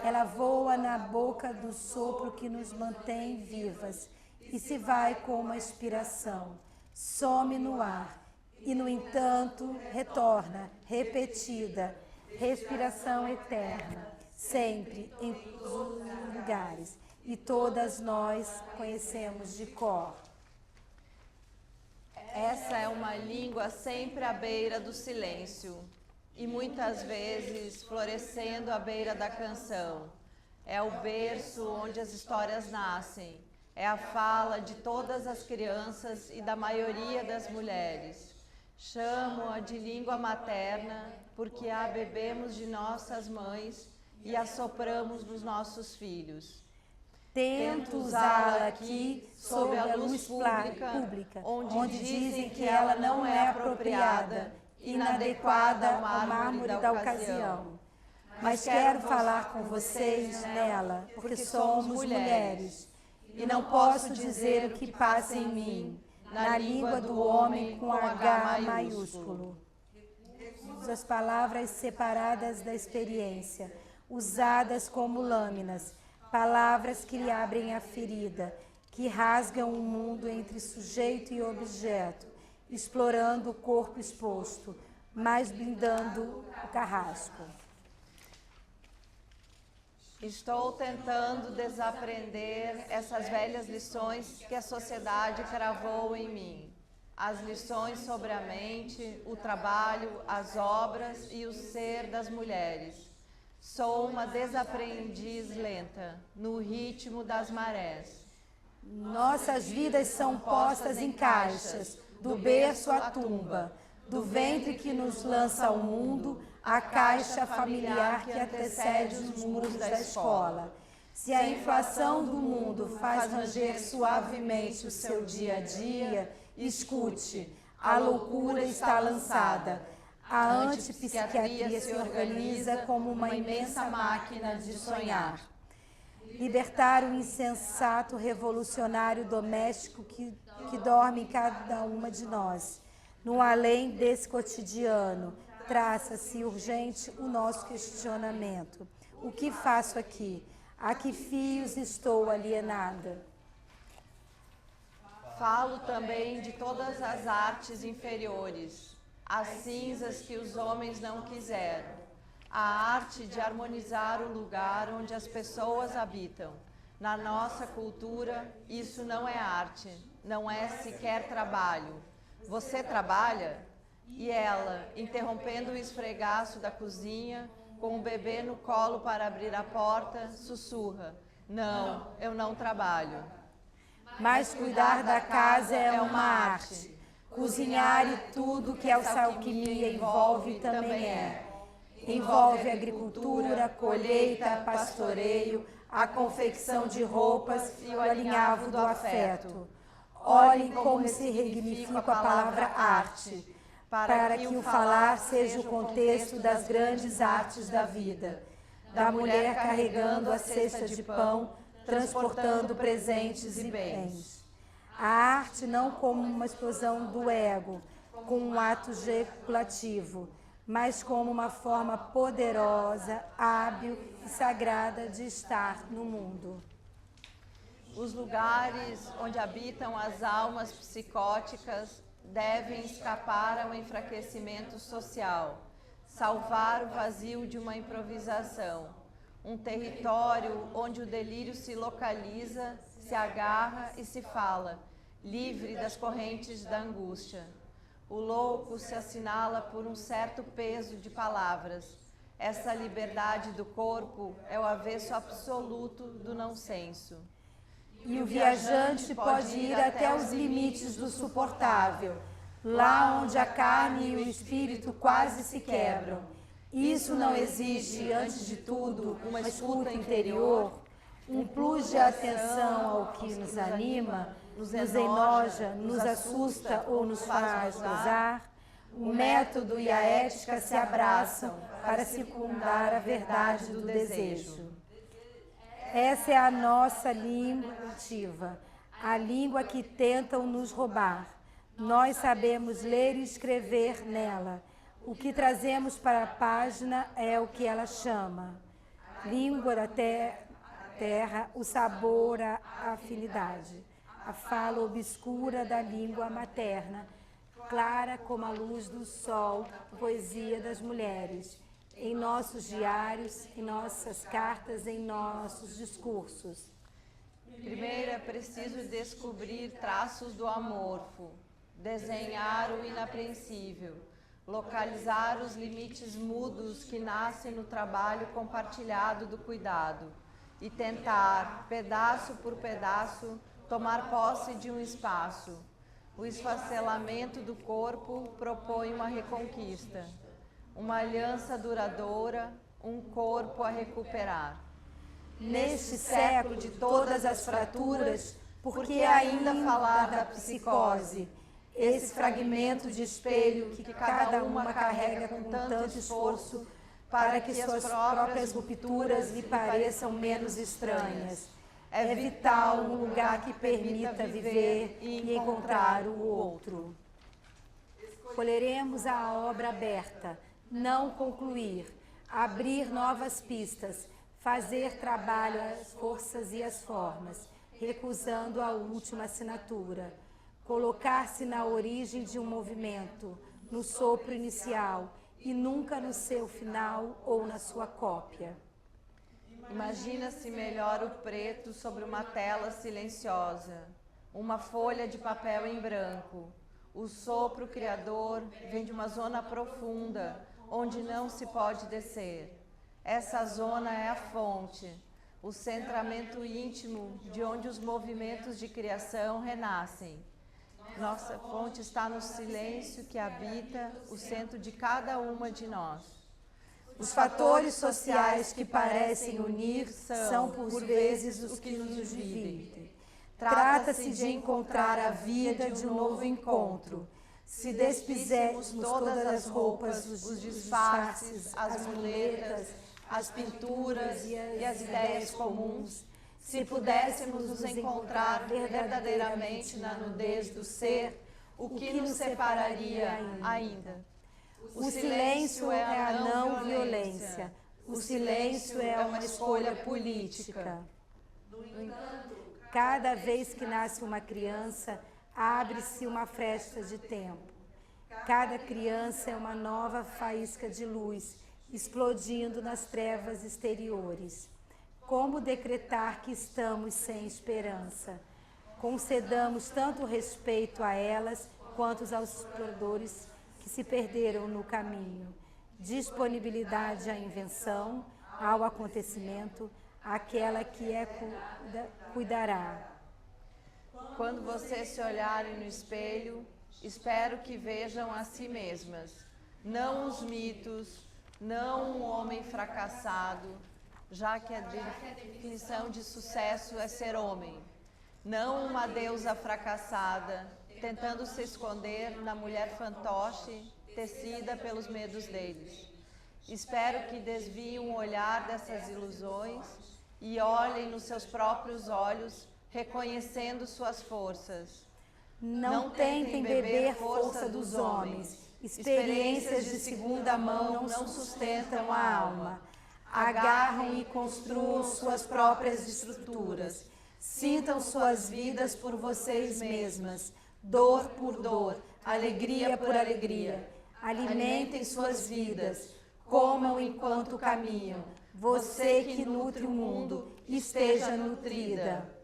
Ela voa na boca do sopro que nos mantém vivas e se vai como a expiração, some no ar e, no entanto, retorna, repetida, respiração eterna, sempre em todos os lugares, e todas nós conhecemos de cor. Essa é uma língua sempre à beira do silêncio e muitas vezes florescendo à beira da canção. É o berço onde as histórias nascem. É a fala de todas as crianças e da maioria das mulheres. Chamo-a de língua materna porque a bebemos de nossas mães e a sopramos nos nossos filhos. Tento usá-la aqui sob a luz pública, onde dizem que ela não é apropriada, inadequada ao mármore da ocasião. Mas quero falar com vocês nela, porque somos mulheres, e não posso dizer o que passa em mim, na língua do homem com H maiúsculo. Uso as palavras separadas da experiência, usadas como lâminas, palavras que lhe abrem a ferida, que rasgam o mundo entre sujeito e objeto, explorando o corpo exposto, mas blindando o carrasco. Estou tentando desaprender essas velhas lições que a sociedade cravou em mim. As lições sobre a mente, o trabalho, as obras e o ser das mulheres. Sou uma desaprendiz lenta, no ritmo das marés. Nossas vidas são postas em caixas, do berço à tumba, do ventre que nos lança ao mundo, à caixa familiar que antecede os muros da escola. Se a inflação do mundo faz ranger suavemente o seu dia a dia, escute, a loucura está lançada. A antipsiquiatria se organiza como uma imensa máquina de sonhar. Libertar o insensato revolucionário doméstico que dorme em cada uma de nós. No além desse cotidiano, traça-se urgente o nosso questionamento. O que faço aqui? A que fios estou alienada? Falo também de todas as artes inferiores, as cinzas que os homens não quiseram, a arte de harmonizar o lugar onde as pessoas habitam. Na nossa cultura, isso não é arte, não é sequer trabalho. Você trabalha? E ela, interrompendo o esfregaço da cozinha, com o bebê no colo para abrir a porta, sussurra: não, eu não trabalho. Mas cuidar da casa é uma arte. Cozinhar e tudo que essa alquimia envolve também é. Envolve agricultura, colheita, pastoreio, a confecção de roupas e o alinhavo do afeto. Olhem como se significa a palavra arte, para que o falar seja o contexto das grandes artes da vida, da mulher carregando a cesta de pão, transportando presentes e bens. A arte não como uma explosão do ego, com um ato ejaculativo, mas como uma forma poderosa, hábil e sagrada de estar no mundo. Os lugares onde habitam as almas psicóticas devem escapar ao enfraquecimento social, salvar o vazio de uma improvisação, um território onde o delírio se localiza, se agarra e se fala, livre das correntes da angústia. O louco se assinala por um certo peso de palavras. Essa liberdade do corpo é o avesso absoluto do não senso. E o viajante pode ir até os limites do suportável, lá onde a carne e o espírito quase se quebram. Isso não exige, antes de tudo, uma escuta interior, um plus de atenção ao que nos anima, nos enoja, nos assusta ou nos faz gozar. O método e a ética se abraçam para circundar a verdade do desejo. Essa é a nossa língua ativa, a língua que tentam nos roubar. Nós sabemos ler e escrever nela. O que trazemos para a página é o que ela chama. Língua da terra, o sabor, a afinidade. A fala obscura da língua materna, clara como a luz do sol, poesia das mulheres. Em nossos diários, em nossas cartas, em nossos discursos. Primeiro é preciso descobrir traços do amorfo, desenhar o inapreensível, localizar os limites mudos que nascem no trabalho compartilhado do cuidado e tentar, pedaço por pedaço, tomar posse de um espaço. O esfacelamento do corpo propõe uma reconquista, uma aliança duradoura, um corpo a recuperar. Neste século de todas as fraturas, por que ainda falar da psicose? Esse fragmento de espelho que cada uma carrega com tanto esforço para que suas próprias rupturas lhe pareçam menos estranhas. É vital um lugar que permita viver e encontrar o outro. Escolheremos a obra aberta, não concluir, abrir novas pistas, fazer trabalho às forças e às formas, recusando a última assinatura, colocar-se na origem de um movimento, no sopro inicial e nunca no seu final ou na sua cópia. Imagina-se melhor o preto sobre uma tela silenciosa, uma folha de papel em branco. O sopro criador vem de uma zona profunda, onde não se pode descer. Essa zona é a fonte, o centramento íntimo de onde os movimentos de criação renascem. Nossa fonte está no silêncio que habita o centro de cada uma de nós. Os fatores sociais que parecem unir são, por vezes, os que nos dividem. Trata-se de encontrar a vida de um novo encontro. Se despizéssemos todas as roupas, os disfarces, as muletas, as pinturas e as ideias comuns, se pudéssemos nos encontrar verdadeiramente na nudez do ser, o que nos separaria ainda? O silêncio é a não violência. O silêncio é uma escolha política. Cada vez que nasce uma criança, abre-se uma fresta de tempo. Cada criança é uma nova faísca de luz, explodindo nas trevas exteriores. Como decretar que estamos sem esperança? Concedamos tanto respeito a elas quanto aos exploradores que se perderam no caminho. Disponibilidade à invenção, ao acontecimento, àquela que cuidará. Quando vocês se olharem no espelho, espero que vejam a si mesmas, não os mitos, não um homem fracassado, já que a definição de sucesso é ser homem, não uma deusa fracassada, tentando se esconder na mulher fantoche, tecida pelos medos deles. Espero que desviem o olhar dessas ilusões e olhem nos seus próprios olhos, reconhecendo suas forças. Não tentem beber força dos homens. Experiências de segunda mão não sustentam a alma. Agarram e construam suas próprias estruturas. Sintam suas vidas por vocês mesmas, dor por dor, alegria por alegria. Alimentem suas vidas, comam enquanto caminham. Você que nutre o mundo, esteja nutrida.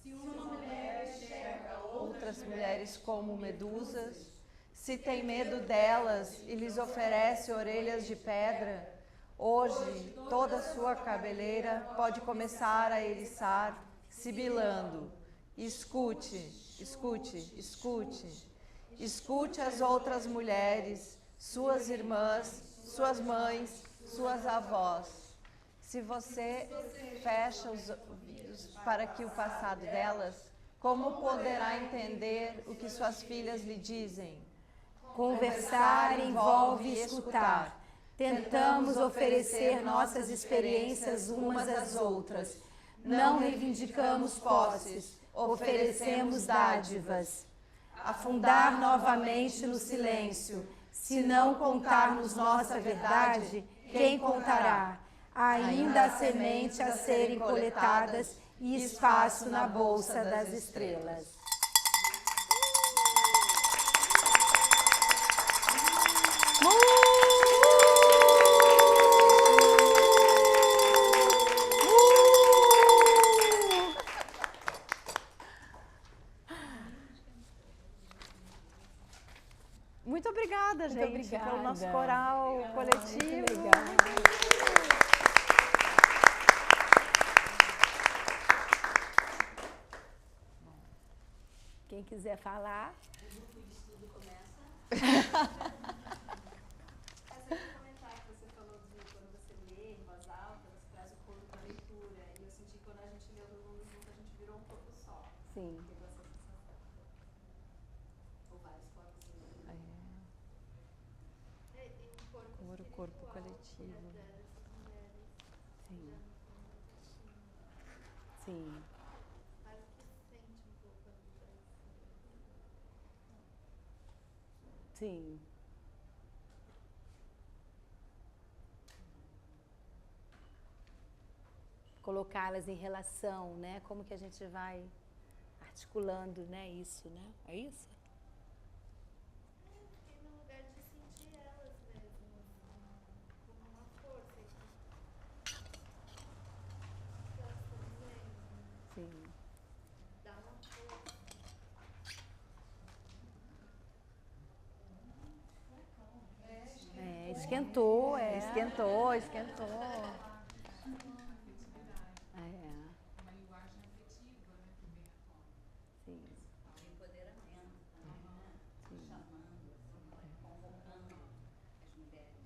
Se uma mulher enxerga outras mulheres como medusas, Se tem medo delas e lhes oferece orelhas de pedra, hoje toda a sua cabeleira pode começar a eriçar, sibilando. Escute, escute, escute. Escute as outras mulheres, suas irmãs, suas mães, suas avós. Se você fecha os ouvidos para que o passado delas, como poderá entender o que suas filhas lhe dizem? Conversar envolve escutar. Tentamos oferecer nossas experiências umas às outras. Não reivindicamos posses, oferecemos dádivas. Afundar novamente no silêncio. Se não contarmos nossa verdade, quem contará? Ainda há semente a serem coletadas e espaço na bolsa das estrelas. Muito obrigada, gente, obrigada. pelo nosso coral coletivo. Muito legal. Quem quiser falar. O grupo de estudo começa. Essa é comentar que você falou de quando você lê em voz alta, você traz o corpo para a leitura. E eu senti que quando a gente leu todo mundo junto, a gente virou um corpo só. Sim. Pegou essa sensação. Ou vários corpos. Corpo coletivo. Sim. Sim. Sim. Colocá-las em relação, né? Como que a gente vai articulando, né? Isso, né? É isso? Fiquei no lugar de sentir elas mesmo, como uma força que elas estão dizendo. Sim. Dá uma força. Esquentou, Esquentou, esquentou. Uma linguagem afetiva, né, que vem à tona. Sim. Empoderamento também, né? Chamando, convocando as mulheres.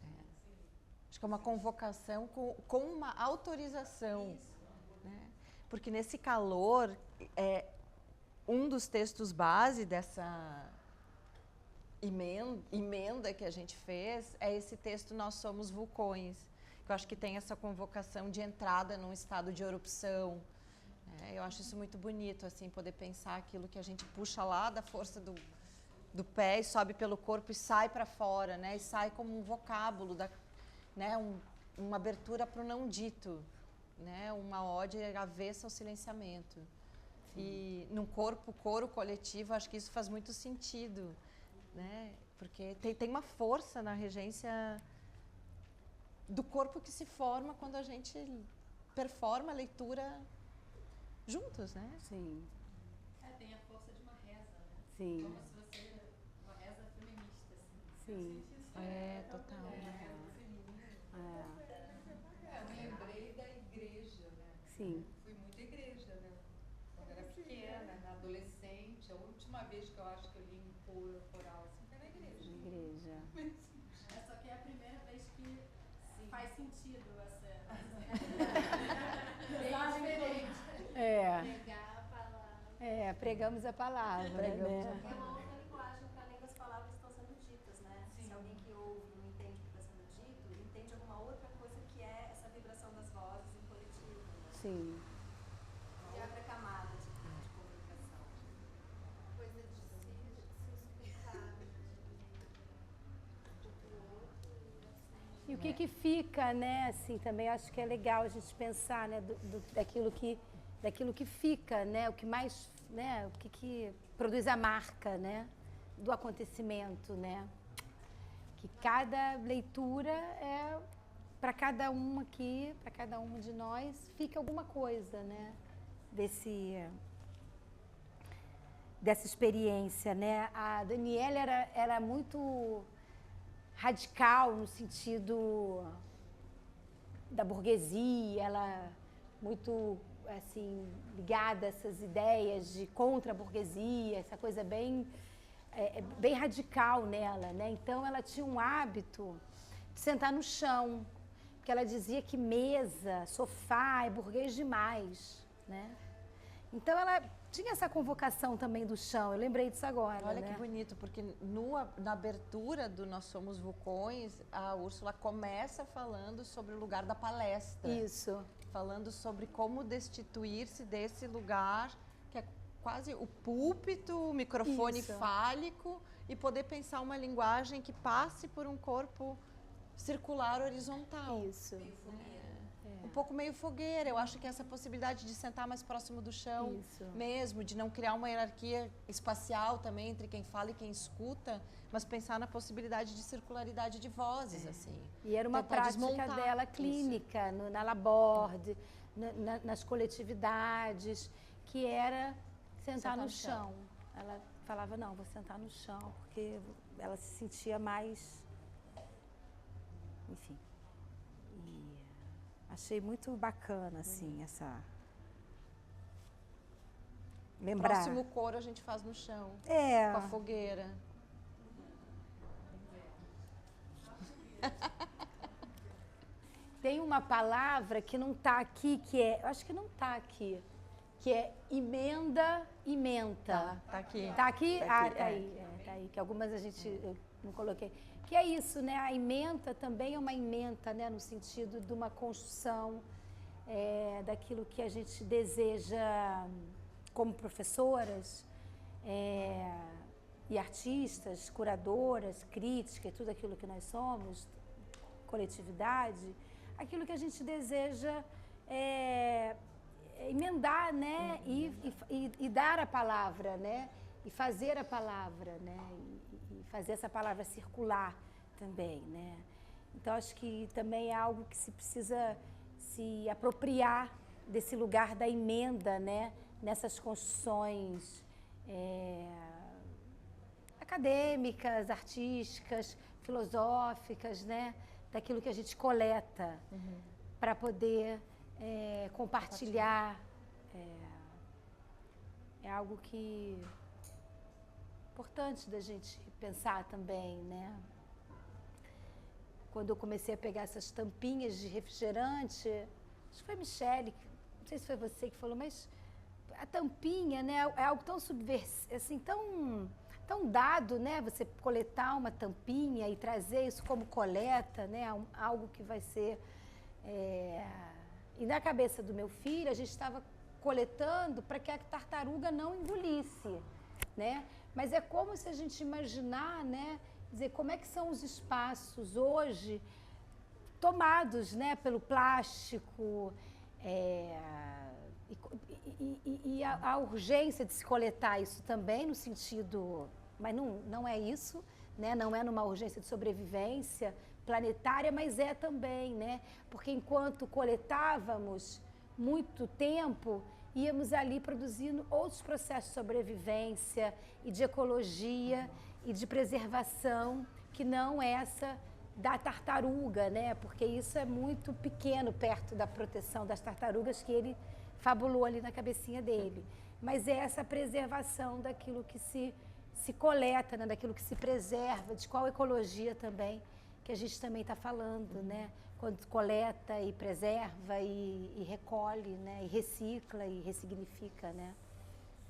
Acho que é uma convocação com uma autorização. Né? Porque nesse calor, um dos textos base dessa emenda que a gente fez é esse texto Nós Somos Vulcões, que eu acho que tem essa convocação de entrada num estado de erupção. Eu acho isso muito bonito, assim, poder pensar aquilo que a gente puxa lá da força do pé e sobe pelo corpo e sai para fora, né? E sai como um vocábulo, né? Uma abertura para o não dito, né? Uma ode avessa ao silenciamento. E num coro coletivo, acho que isso faz muito sentido, né? Porque tem uma força na regência do corpo que se forma quando a gente performa a leitura juntos, né? Sim. Tem a força de uma reza, né? Sim. Como se fosse uma reza feminista, assim. Sim. Total. Eu me lembrei da igreja, né? Sim. Fui muito igreja, né? Quando era pequena, na adolescente. A última vez que eu acho que eu li um coral assim foi na igreja. Igreja. Só que é a primeira vez que faz sentido essa. Bem diferente. Pregar a palavra. Pregamos a palavra, né? É uma outra linguagem para além das palavras que estão sendo ditas, né? Se alguém que ouve não entende o que está sendo dito, entende alguma outra coisa que é essa vibração das vozes em coletivo. Né? Sim. E outra camada de comunicação. Coisa de se escutar, né? E o que fica, né, assim, também acho que é legal a gente pensar, né, daquilo que fica, né, o que mais, né, o que produz a marca, né, do acontecimento, né, que cada leitura é, para cada um aqui, para cada um de nós, fica alguma coisa, né, dessa experiência, né? A Daniela era muito radical no sentido da burguesia, ela muito assim ligada a essas ideias de contra a burguesia, essa coisa bem bem radical nela, né? Então ela tinha um hábito de sentar no chão, porque ela dizia que mesa, sofá é burguês demais, né? Então ela tinha essa convocação também do chão, eu lembrei disso agora. Olha né? que bonito, porque na abertura do Nós Somos Vulcões, a Úrsula começa falando sobre o lugar da palestra. Isso. Falando sobre como destituir-se desse lugar que é quase o púlpito, o microfone Isso. fálico, e poder pensar uma linguagem que passe por um corpo circular horizontal. Isso. Um pouco meio fogueira. Eu acho que essa possibilidade de sentar mais próximo do chão Isso. mesmo, de não criar uma hierarquia espacial também entre quem fala e quem escuta, mas pensar na possibilidade de circularidade de vozes, assim. E era uma Tentar prática desmontar dela isso. clínica, na Laborde, nas coletividades, que era sentar no chão. Ela falava, não, vou sentar no chão, porque ela se sentia mais... Enfim. E achei muito bacana, assim, essa... Lembrar. Próximo coro a gente faz no chão, É. com a fogueira. Tem uma palavra que não está aqui, que é... Eu acho que não está aqui. Que é emenda e menta. Tá aqui. Tá aqui? Tá aqui, Tá aí. Tá aí. Que algumas eu não coloquei. Que é isso, né? A ementa também é uma ementa, né? No sentido de uma construção daquilo que a gente deseja como professoras e artistas, curadoras, críticas, tudo aquilo que nós somos, coletividade, aquilo que a gente deseja emendar, né? E dar a palavra, né? E fazer a palavra, né? E fazer essa palavra circular também, né? Então, acho que também é algo que se precisa se apropriar desse lugar da emenda, né? Nessas construções acadêmicas, artísticas, filosóficas, né? Daquilo que a gente coleta para poder compartilhar. É algo que importante da gente pensar também, né? Quando eu comecei a pegar essas tampinhas de refrigerante, acho que foi a Michele, não sei se foi você que falou, mas a tampinha, né, é algo tão subversivo, assim, tão dado, né? Você coletar uma tampinha e trazer isso como coleta, né? Algo que vai ser... E na cabeça do meu filho, a gente estava coletando para que a tartaruga não engolisse, né? Mas é como se a gente imaginar, né? Dizer, como é que são os espaços hoje tomados, né? Pelo plástico e a urgência de se coletar isso também no sentido... Mas não é isso, né? Não é numa urgência de sobrevivência planetária, mas é também, né? Porque enquanto coletávamos muito tempo, íamos ali produzindo outros processos de sobrevivência e de ecologia e de preservação, que não essa da tartaruga, né? Porque isso é muito pequeno perto da proteção das tartarugas que ele fabulou ali na cabecinha dele. Mas é essa preservação daquilo que se coleta, né? Daquilo que se preserva, de qual ecologia também que a gente também está falando, né? Quando coleta e preserva e recolhe, né? E recicla e ressignifica, né?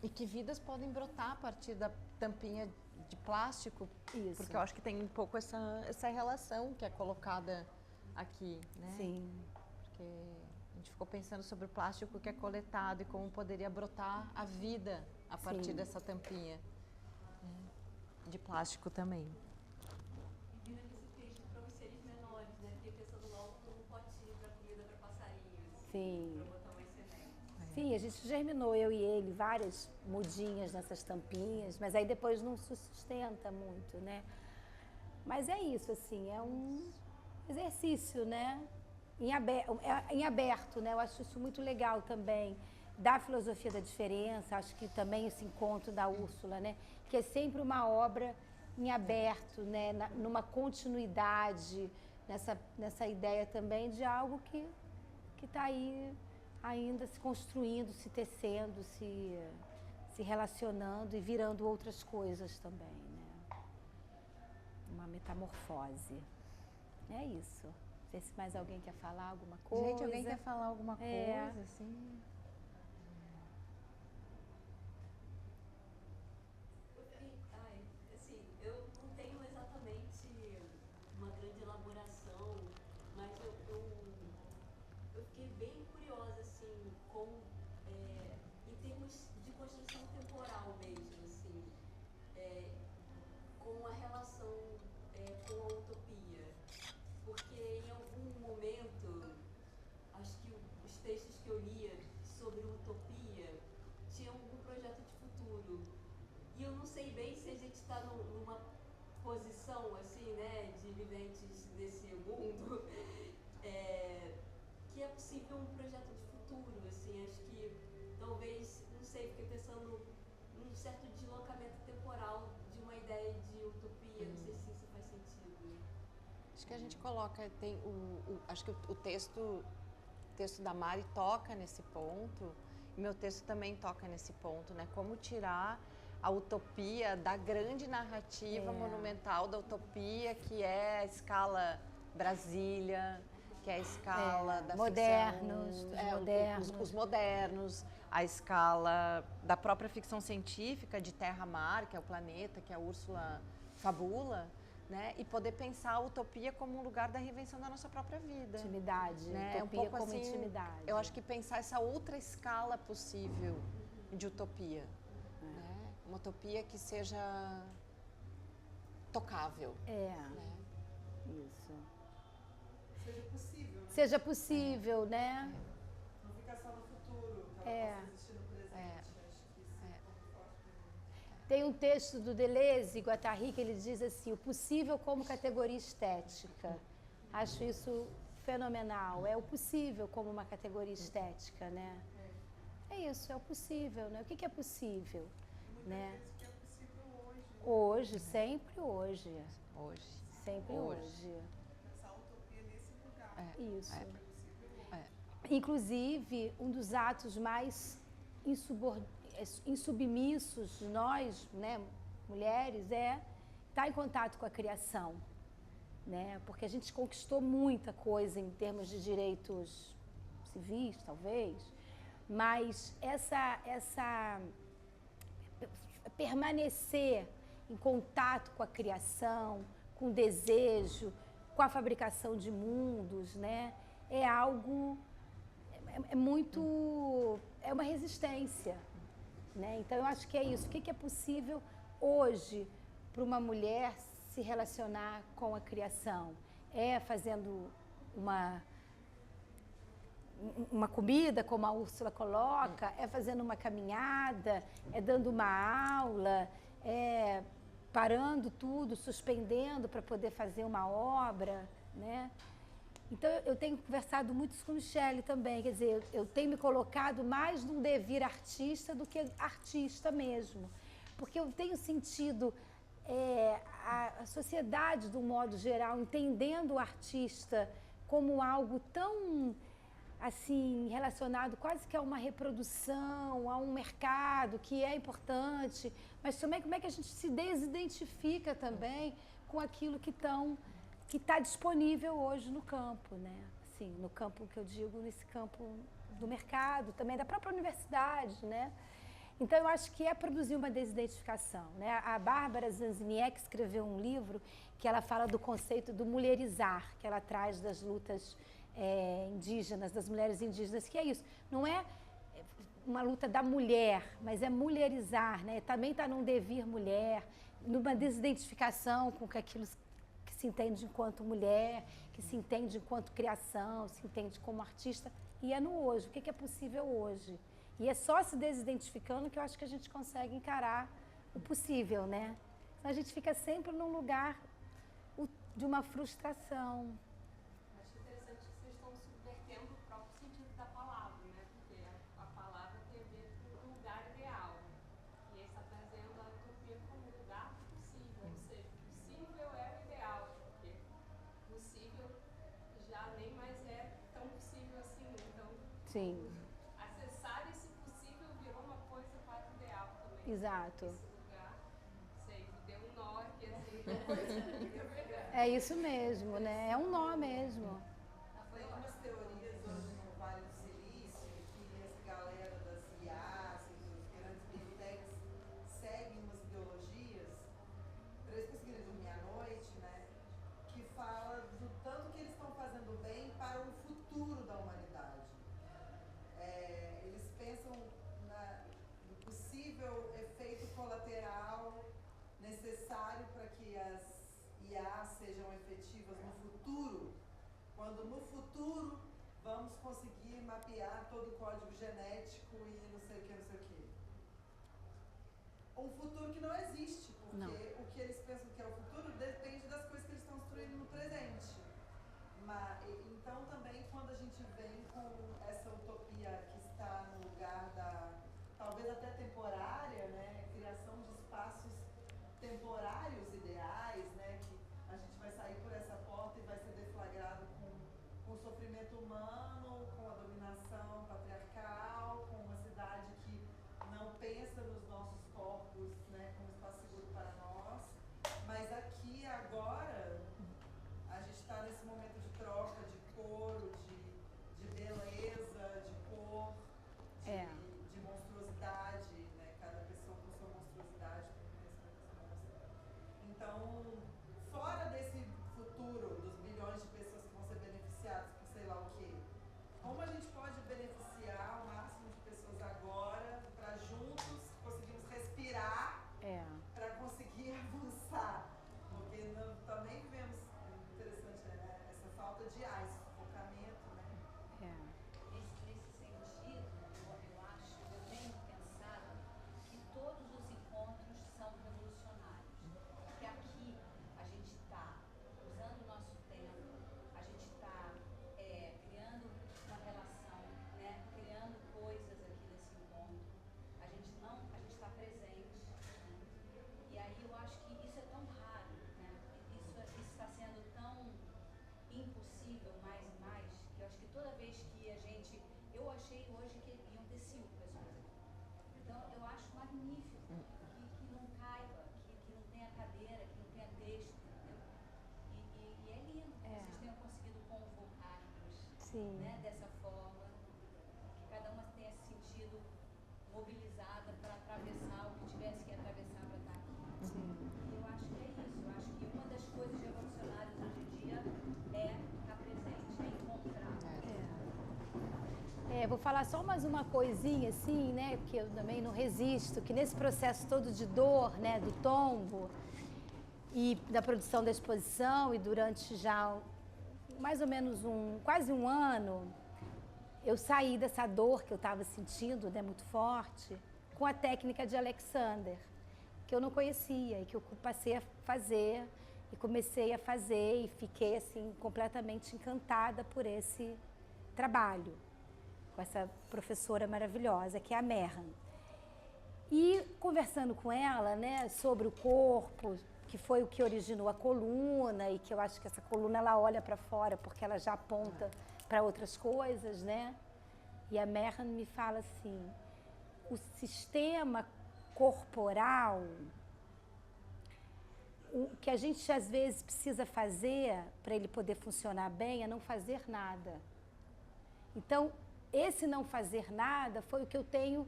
E que vidas podem brotar a partir da tampinha de plástico, Isso. porque eu acho que tem um pouco essa relação que é colocada aqui, né? Sim. Porque a gente ficou pensando sobre o plástico que é coletado e como poderia brotar a vida a partir dessa tampinha, né? De plástico também. E vindo esse texto para os seres menores, né? Fiquei pensando logo como um potinho para comida para passarinhos. Sim. Para botar umas sementes. Sim, a gente germinou, eu e ele, várias mudinhas nessas tampinhas, mas aí depois não se sustenta muito, né? Mas é isso, assim, é um exercício, né? Em aberto, né? Eu acho isso muito legal também, da filosofia da diferença, acho que também esse encontro da Úrsula, né? Que é sempre uma obra em aberto, né? Numa continuidade, nessa ideia também de algo que está aí ainda se construindo, se tecendo, se relacionando e virando outras coisas também, né? Uma metamorfose. É isso. Não sei se mais alguém quer falar alguma coisa. Gente, alguém quer falar alguma É. coisa, assim? Assim, eu não tenho exatamente uma grande elaboração, mas eu fiquei bem curiosa, assim, com, em termos de construção temporal mesmo, assim, com a relação com a utopia. Porque em algum momento, acho que os textos que eu lia sobre utopia tinham algum projeto de futuro. E eu não sei bem se a gente está numa posição, assim, né, de viventes desse mundo, que é possível um projeto de futuro, assim, acho que talvez, não sei, fiquei pensando num certo deslocamento temporal de uma ideia de utopia, não sei se isso faz sentido. Acho que a gente coloca, acho que o texto da Mari toca nesse ponto, e meu texto também toca nesse ponto, né? Como tirar a utopia da grande narrativa monumental da utopia, que é a escala Brasília, que é a escala da modernos, ficção, modernos. Os modernos, a escala da própria ficção científica de Terra-Mar, que é o planeta, que a Úrsula fabula, né? E poder pensar a utopia como um lugar da reinvenção da nossa própria vida. Intimidade, Né? utopia Um pouco como assim, intimidade. Eu acho que pensar essa outra escala possível de utopia. Né? Uma utopia que seja tocável. Né? Isso. Seja possível, né? Seja possível, né? Não ficar só no futuro, que ela possa existir no presente. Acho que isso é um pouco forte pra mim. Tem um texto do Deleuze, Guattari, que ele diz assim, o possível como categoria estética. Acho isso fenomenal. É o possível como uma categoria estética, né? É isso, é o possível, né? O que é possível? Muitas Né? vezes o que é possível hoje. Hoje, sempre hoje. Hoje. Sempre hoje. Pensar a utopia nesse lugar. Isso. É possível hoje. Inclusive, um dos atos mais insubmissos de nós, né, mulheres, é estar em contato com a criação, né? Porque a gente conquistou muita coisa em termos de direitos civis, talvez, mas essa permanecer em contato com a criação, com o desejo, com a fabricação de mundos, né? É algo é uma resistência, né? Então eu acho que é isso. O que é possível hoje para uma mulher se relacionar com a criação? É fazendo uma comida, como a Úrsula coloca, é fazendo uma caminhada, é dando uma aula, é parando tudo, suspendendo para poder fazer uma obra, né? Então, eu tenho conversado muito com Michele também, quer dizer, eu tenho me colocado mais num devir artista do que artista mesmo, porque eu tenho sentido a sociedade, de um modo geral, entendendo o artista como algo tão, assim, relacionado quase que a uma reprodução, a um mercado que é importante, mas também como é que a gente se desidentifica também com aquilo que está disponível hoje no campo, né? Assim, no campo que eu digo, nesse campo do mercado, também da própria universidade, né? Então, eu acho que é produzir uma desidentificação, né? A Bárbara Zanziniek escreveu um livro que ela fala do conceito do mulherizar, que ela traz das lutas indígenas, das mulheres indígenas, que é isso, não é uma luta da mulher, mas é mulherizar, né? Também está num devir mulher, numa desidentificação com aquilo que se entende enquanto mulher, que se entende enquanto criação, se entende como artista, e é no hoje, o que é possível hoje. E é só se desidentificando que eu acho que a gente consegue encarar o possível, né? Então a gente fica sempre num lugar de uma frustração. Acho interessante que vocês estão subvertendo o próprio sentido da palavra, né? Porque a palavra Exato. esse lugar, não sei, me deu um nó aqui, assim, uma coisa que eu pegar. É isso mesmo, né? É um nó mesmo. Tem umas teorias hoje no Vale do Silício que essa galera das IAs e dos grandes big techs seguem umas ideologias para eles conseguirem dormir à noite, né? Que fala do tanto que eles estão fazendo bem para o futuro da humanidade. Eles pensam no possível efeito colateral necessário para que as IAs sejam efetivas no futuro, quando no futuro vamos conseguir mapear todo o código genético e não sei o que, não sei o que. Um futuro que não existe, porque Não. o que eles pensam que é o futuro depende das coisas que eles estão construindo no presente. Então também quando a gente vem com essa utopia que está no lugar da, talvez até temporária, né, criação de espaços temporários ideais, né, que a gente vai sair por essa porta e vai ser deflagrado com o sofrimento humano, com a dominação patriarcal, com uma cidade que não pensa nos nossos corpos, né, como espaço seguro para nós, mas aqui agora a gente está nesse momento de troca, de coro, de beleza, de cor, de monstruosidade, né? Cada pessoa com sua monstruosidade, então, fora desse futuro dos bilhões de pessoas que vão ser beneficiadas por sei lá o quê, como a gente pode beneficiar o máximo de pessoas agora para juntos conseguirmos respirar para conseguir avançar? Porque também vemos, interessante, né, essa falta de ar, esse sufocamento, né? Nesse sentido, eu acho, eu tenho pensado que todos os encontros são revolucionários. Porque aqui a gente está usando o nosso tempo, a gente está criando uma relação, né, criando coisas aqui nesse encontro. A gente está presente, né? E aí eu acho que isso é tão raro, né? Isso está sendo tão impossível mais e mais, que eu acho que toda vez que eu achei hoje que iam ter 5 pessoas aqui. Então eu acho magnífico que não caiba, que não tenha cadeira, que não tenha texto, entendeu? E é lindo que vocês tenham conseguido convocar-nos, né, dessa forma, que cada uma tenha se sentido mobilizada para atravessar o que tivesse que atravessar para estar aqui. E eu acho que é isso, eu acho que uma das coisas revolucionárias hoje em dia é estar presente, é encontrar. Vou falar só mais uma coisinha assim, né, porque eu também não resisto, que nesse processo todo de dor, né, do tombo e da produção da exposição e durante já mais ou menos quase um ano, eu saí dessa dor que eu estava sentindo, né, muito forte, com a técnica de Alexander, que eu não conhecia e que eu passei a fazer e comecei a fazer e fiquei assim completamente encantada por esse trabalho com essa professora maravilhosa que é a Merhan. E conversando com ela, né, sobre o corpo, que foi o que originou a coluna e que eu acho que essa coluna ela olha para fora porque ela já aponta para outras coisas, né? E a Merhan me fala assim, o sistema corporal, o que a gente às vezes precisa fazer para ele poder funcionar bem é não fazer nada. Então, esse não fazer nada foi o que eu tenho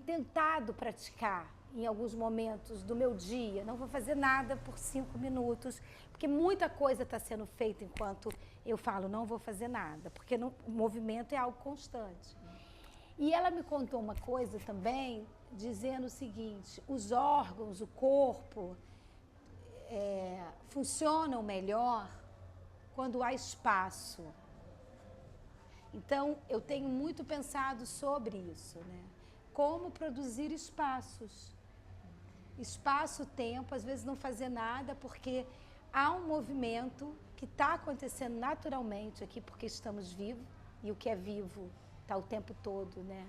tentado praticar em alguns momentos do meu dia. Não vou fazer nada por 5 minutos, porque muita coisa está sendo feita enquanto eu falo, não vou fazer nada, porque o movimento é algo constante. E ela me contou uma coisa também, dizendo o seguinte, os órgãos, o corpo, funcionam melhor quando há espaço. Então, eu tenho muito pensado sobre isso, né? Como produzir espaços. Espaço-tempo, às vezes não fazer nada, porque há um movimento que está acontecendo naturalmente aqui, porque estamos vivos, e o que é vivo está o tempo todo, né?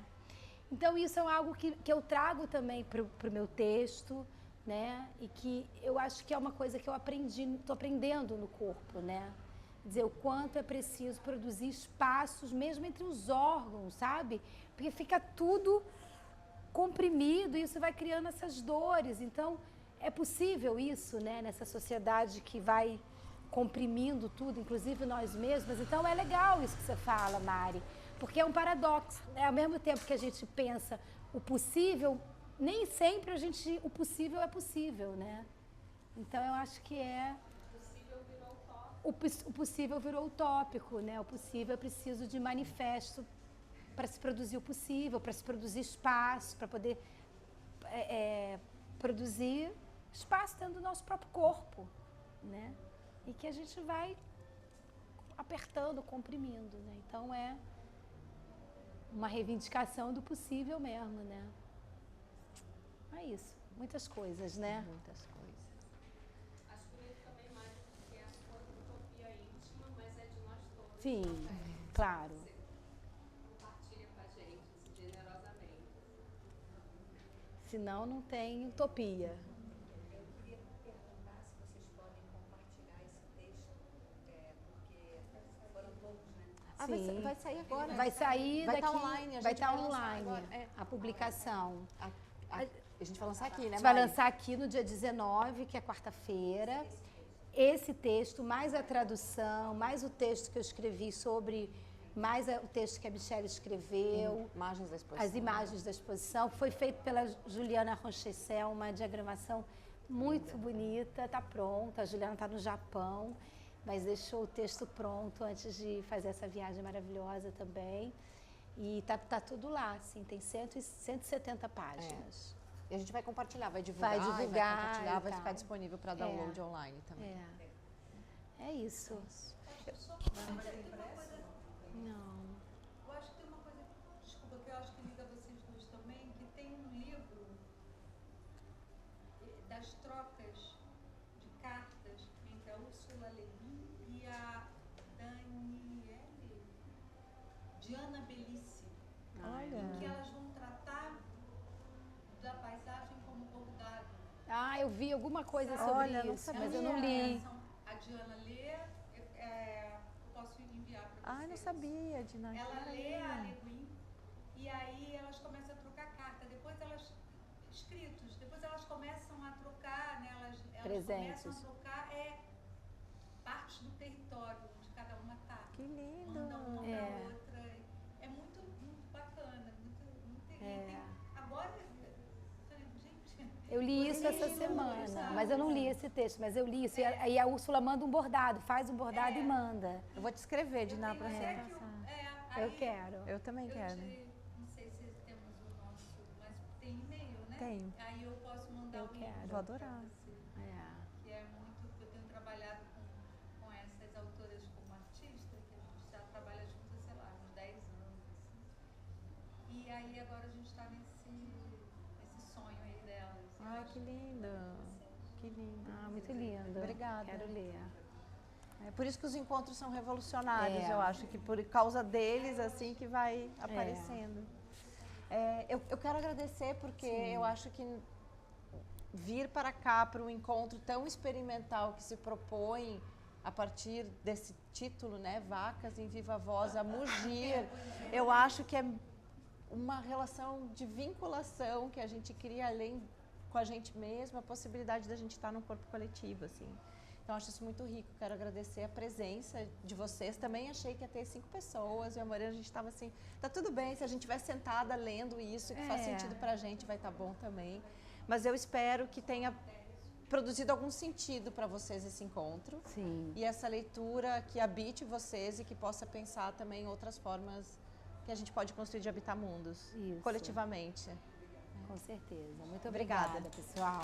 Então, isso é algo que eu trago também para o meu texto, né? E que eu acho que é uma coisa que eu estou aprendendo no corpo, né? Dizer, o quanto é preciso produzir espaços, mesmo entre os órgãos, sabe? Porque fica tudo comprimido e isso vai criando essas dores. Então, é possível isso, né, nessa sociedade que vai comprimindo tudo, inclusive nós mesmos. Então, é legal isso que você fala, Mari, porque é um paradoxo, né? Ao mesmo tempo que a gente pensa o possível, nem sempre o possível é possível, né? Então, eu acho que o possível virou utópico, né? O possível é preciso de manifesto para se produzir o possível, para se produzir espaço, para poder produzir espaço dentro do nosso próprio corpo, né? E que a gente vai apertando, comprimindo, né? Então é uma reivindicação do possível mesmo, né? É isso, muitas coisas, né? Muitas coisas. Acho bonito também, Mari, porque é a sua utopia íntima, mas é de nós todos. Sim, também. claro. Você compartilha com a gente generosamente. Senão não tem utopia. Eu queria perguntar se vocês podem compartilhar esse texto, porque foram poucos, né? Ah, Sim. vai sair agora. Vai sair Vai daqui. tá online, a vai gente estar vai lançar online agora. É. a publicação. A gente vai lançar aqui, né, A gente vai Mari? lançar aqui no dia 19, que é quarta-feira. Esse texto, mais a tradução, mais o texto que eu escrevi sobre, mais o texto que a Michelle escreveu, Imagens da exposição. as imagens da exposição. Foi feito pela Juliana Rochessel, uma diagramação muito bonita, está pronta. A Juliana está no Japão, mas deixou o texto pronto antes de fazer essa viagem maravilhosa também. E tá tudo lá, assim, tem 170 páginas. E a gente vai compartilhar, vai divulgar, Vai divulgar compartilhar, e vai tal. ficar disponível para download online também. É isso. Só Mas tem impresso? Não. Eu acho que tem uma coisa, desculpa, que eu acho que liga vocês dois também, que tem um livro das trocas de cartas entre a Ursula Le Guin e a Diana Bellice, em que elas vão tratar da paisagem como bordado. Ah, eu vi alguma coisa sobre Olha, não isso, sabia. mas eu não li. A Diana lê, eu posso enviar para vocês. Ah, não sabia, Dina. Ela lê a Le Guin e aí elas começam a trocar carta. Depois elas, escritos, depois elas começam a trocar, né? Elas Presentes. começam a trocar partes do território onde cada uma está. Que lindo. Manda uma para outra. É muito, muito bacana. Agora, eu falei, gente. Eu li isso essa semana, mas eu não li esse texto, mas eu li isso. E aí a Úrsula manda um bordado, faz um bordado e manda. Eu vou te escrever, Dina, para você Até que passar. Eu quero. Eu também quero. Não sei se temos o nosso, mas tem e-mail, né? Tem. Aí eu posso mandar Eu um e-mail quero. Vou adorar. pra você. Que é muito, eu tenho trabalhado com essas autoras como artista, que a gente já trabalha juntas, sei lá, uns 10 anos, assim. E aí agora a gente está nesse sonho aí delas. Eu Ai, acho que lindo. Que lindo. Ah, muito lindo. Obrigada. Quero ler. É por isso que os encontros são revolucionários, É. eu acho que por causa deles, assim, que vai aparecendo. Eu quero agradecer porque eu acho que vir para cá, para um encontro tão experimental que se propõe a partir desse título, né, Vacas em Viva Voz, a mugir, eu acho que é uma relação de vinculação que a gente cria além com a gente mesma, a possibilidade da gente estar num corpo coletivo, assim. Então, acho isso muito rico. Quero agradecer a presença de vocês. Também achei que ia ter 5 pessoas. Eu e a Mariana, a gente estava assim, tá tudo bem, se a gente estiver sentada lendo isso, que faz sentido pra gente, vai estar bom também. Mas eu espero que tenha produzido algum sentido para vocês esse encontro. Sim. E essa leitura que habite vocês e que possa pensar também em outras formas que a gente pode construir de habitar mundos, Isso. coletivamente. Com certeza. Muito Obrigada. obrigada, pessoal.